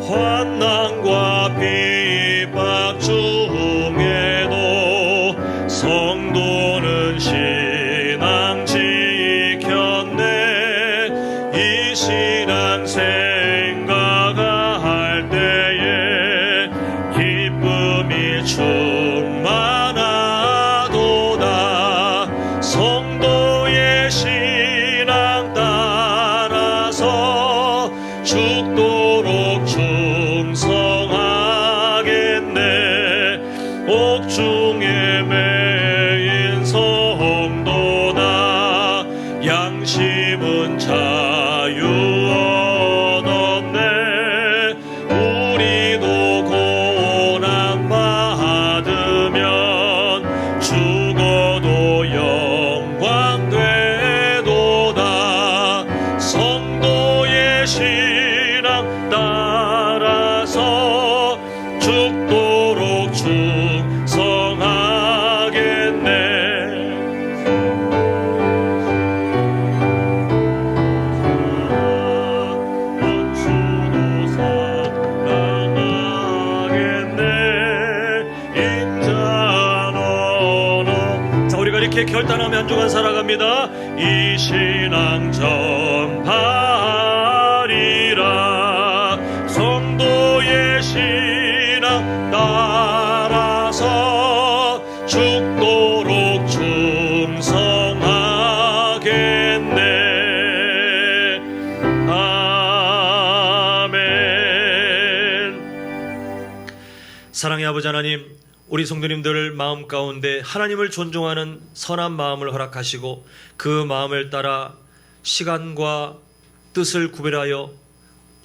환난과 핍박 중에도 성도는 신앙 지켰네. 이 신앙 생각할 때에 기쁨이 충만하도다. 성도의 신앙 따라서 죽도록 충성하겠네. 옥중에 매인 성도다. 양심은 자유 얻었네. 우리도 고난 받으면 죽어도 영광 되도다. 성도의 신앙 따라서 죽도록 충성하겠네. 원수도 사랑하겠네. 인자 너는. 자, 우리가 이렇게 결단하며 한 주간 살아갑니다. 이 신앙 전파리라. 성도의 신앙 따라서 죽도록 충성하겠네. 아멘. 사랑의 아버지 하나님, 우리 성도님들 마음 가운데 하나님을 존중하는 선한 마음을 허락하시고 그 마음을 따라 시간과 뜻을 구별하여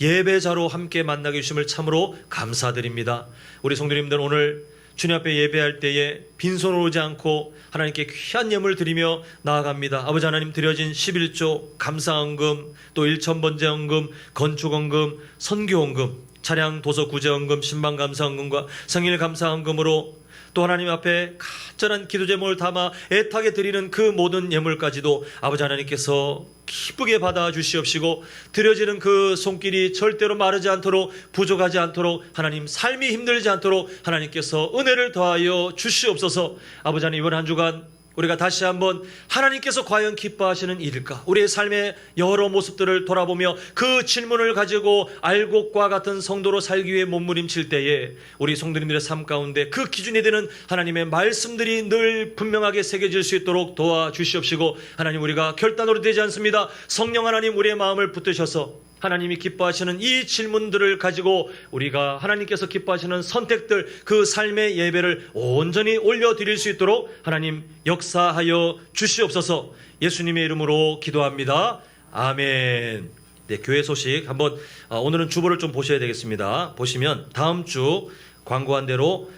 예배자로 함께 만나게 주심을 참으로 감사드립니다. 우리 성도님들 오늘 주님 앞에 예배할 때에 빈손으로 오지 않고 하나님께 귀한 예물을 드리며 나아갑니다. 아버지 하나님, 드려진 11조 감사헌금, 또 1,000번제헌금, 건축헌금, 선교헌금, 차량 도서 구제헌금, 신방감사헌금과 성일감사헌금으로 또 하나님 앞에 간절한 기도 제목을 담아 애타게 드리는 그 모든 예물까지도 아버지 하나님께서 기쁘게 받아 주시옵시고, 드려지는 그 손길이 절대로 마르지 않도록, 부족하지 않도록, 하나님 삶이 힘들지 않도록 하나님께서 은혜를 더하여 주시옵소서. 아버지 하나님, 이번 한 주간 우리가 다시 한번 하나님께서 과연 기뻐하시는 일일까? 우리의 삶의 여러 모습들을 돌아보며 그 질문을 가지고 알곡과 같은 성도로 살기 위해 몸부림칠 때에 우리 성도님들의 삶 가운데 그 기준이 되는 하나님의 말씀들이 늘 분명하게 새겨질 수 있도록 도와주시옵시고, 하나님 우리가 결단으로 되지 않습니다. 성령 하나님 우리의 마음을 붙드셔서 하나님이 기뻐하시는 이 질문들을 가지고 우리가 하나님께서 기뻐하시는 선택들, 그 삶의 예배를 온전히 올려드릴 수 있도록 하나님 역사하여 주시옵소서. 예수님의 이름으로 기도합니다. 아멘. 네, 교회 소식 한번 오늘은 주보를 좀 보셔야 되겠습니다. 보시면 다음 주 광고한 대로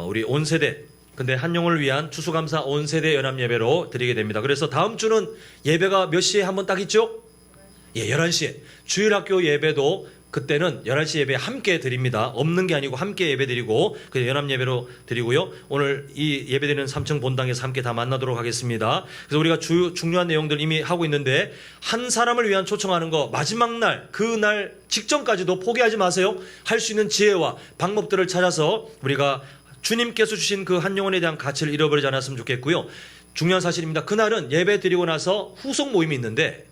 우리 온 세대, 근데 한 영혼을 위한 추수감사 온 세대 연합 예배로 드리게 됩니다. 그래서 다음 주는 예배가 몇 시에 한번 딱 있죠? 예, 11시에 주일학교 예배도 그때는 11시 예배 함께 드립니다. 없는 게 아니고 함께 예배 드리고 그 연합 예배로 드리고요. 오늘 이 예배 드리는 3층 본당에서 함께 다 만나도록 하겠습니다. 그래서 우리가 중요한 내용들 이미 하고 있는데, 한 사람을 위한 초청하는 거 마지막 날, 그날 직전까지도 포기하지 마세요. 할 수 있는 지혜와 방법들을 찾아서 우리가 주님께서 주신 그 한 영혼에 대한 가치를 잃어버리지 않았으면 좋겠고요. 중요한 사실입니다. 그날은 예배 드리고 나서 후속 모임이 있는데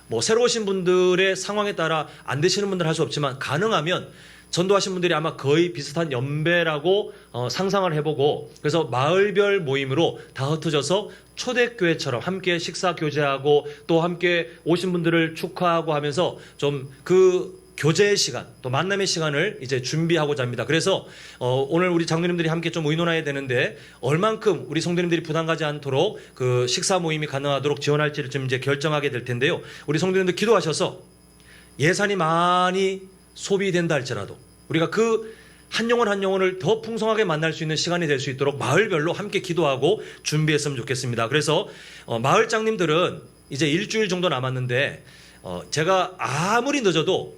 뭐 새로 오신 분들의 상황에 따라 안 되시는 분들 할 수 없지만 가능하면 전도하신 분들이 아마 거의 비슷한 연배라고 상상을 해보고 그래서 마을별 모임으로 다 흩어져서 초대교회처럼 함께 식사 교제하고 또 함께 오신 분들을 축하하고 하면서 좀 그 교제의 시간 또 만남의 시간을 이제 준비하고자 합니다. 그래서 오늘 우리 장로님들이 함께 좀 의논해야 되는데 얼만큼 우리 성도님들이 부담 가지 않도록 그 식사 모임이 가능하도록 지원할지를 좀 이제 결정하게 될 텐데요. 우리 성도님들 기도하셔서 예산이 많이 소비된다 할지라도 우리가 그 한 영혼 한 영혼을 더 풍성하게 만날 수 있는 시간이 될 수 있도록 마을별로 함께 기도하고 준비했으면 좋겠습니다. 그래서 마을장님들은 이제 일주일 정도 남았는데 제가 아무리 늦어도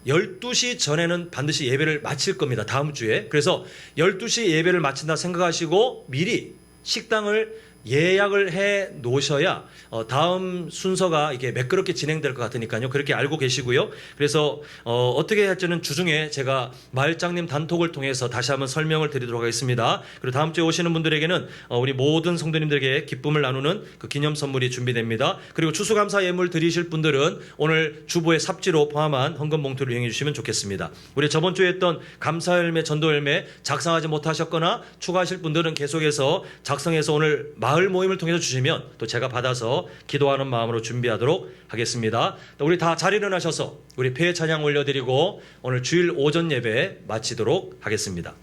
12시 전에는 반드시 예배를 마칠 겁니다. 다음 주에. 그래서 12시 예배를 마친다 생각하시고 미리 식당을 예약을 해 놓으셔야 다음 순서가 이게 매끄럽게 진행될 것 같으니까요. 그렇게 알고 계시고요. 그래서 어떻게 할지는 주중에 제가 마을장님 단톡을 통해서 다시 한번 설명을 드리도록 하겠습니다. 그리고 다음 주에 오시는 분들에게는 우리 모든 성도님들에게 기쁨을 나누는 그 기념 선물이 준비됩니다. 그리고 추수감사 예물 드리실 분들은 오늘 주보의 삽지로 포함한 헌금 봉투를 이용해 주시면 좋겠습니다. 우리 저번 주에 했던 감사 열매, 전도 열매 작성하지 못하셨거나 추가하실 분들은 계속해서 작성해서 오늘 마을 모임을 통해서 주시면 또 제가 받아서 기도하는 마음으로 준비하도록 하겠습니다. 우리 다 자리 일어나셔서 우리 폐 찬양 올려드리고 오늘 주일 오전 예배 마치도록 하겠습니다.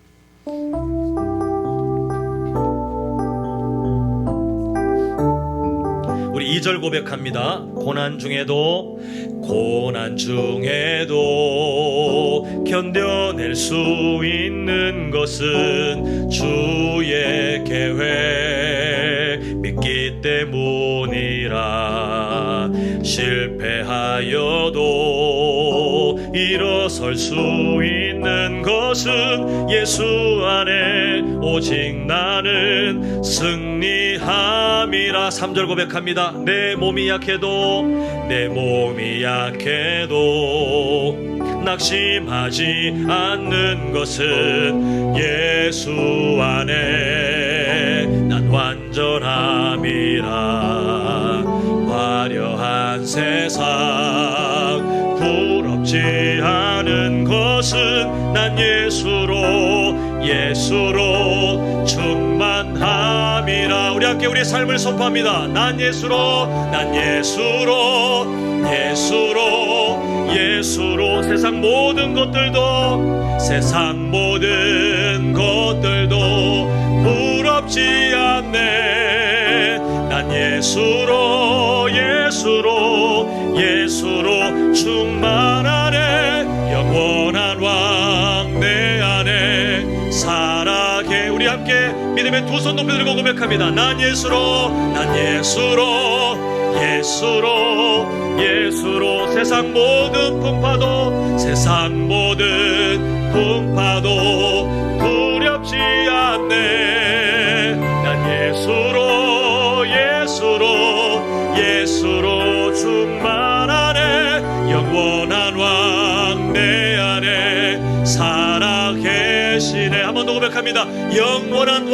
우리 2절 고백합니다. 고난 중에도 견뎌낼 수 있는 것은 주의 계획 믿기 때문이라. 실패하여도 일어설 수 있는 것은 예수 안에 오직 나는 승리함이라. 3절 고백합니다. 내 몸이 약해도 낙심하지 않는 것은 예수 안에 난 완전함이라. 화려한 세상 부럽지 않은 것은 난 예수로 충만함이라. 우리 함께 우리의 삶을 선포합니다. 난 예수로 세상 모든 것들도 부럽지 않네. 난 예수로 충만하네. 영원한 왕 내 안에 살아게. 우리 함께 믿음의 두 손 높이 들고 고백합니다. 난 예수로 세상 모든 풍파도 두렵지 않네. 난 예수로 충만하네. 영원한 왕 내 안에 살아 계시네. 한 번 더 고백합니다. 영원한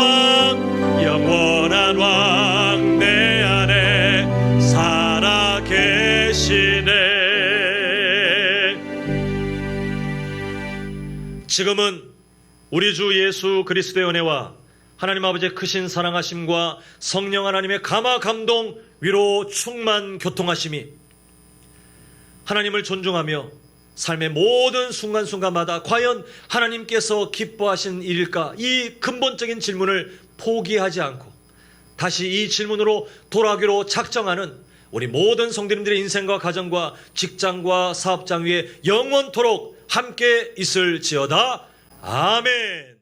왕 내 안에 살아 계시네. 지금은 우리 주 예수 그리스도의 은혜와 하나님 아버지의 크신 사랑하심과 성령 하나님의 감화 감동 위로 충만 교통하심이 하나님을 존중하며 삶의 모든 순간순간마다 과연 하나님께서 기뻐하신 일일까? 이 근본적인 질문을 포기하지 않고 다시 이 질문으로 돌아오기로 작정하는 우리 모든 성도님들의 인생과 가정과 직장과 사업장 위에 영원토록 함께 있을지어다. 아멘.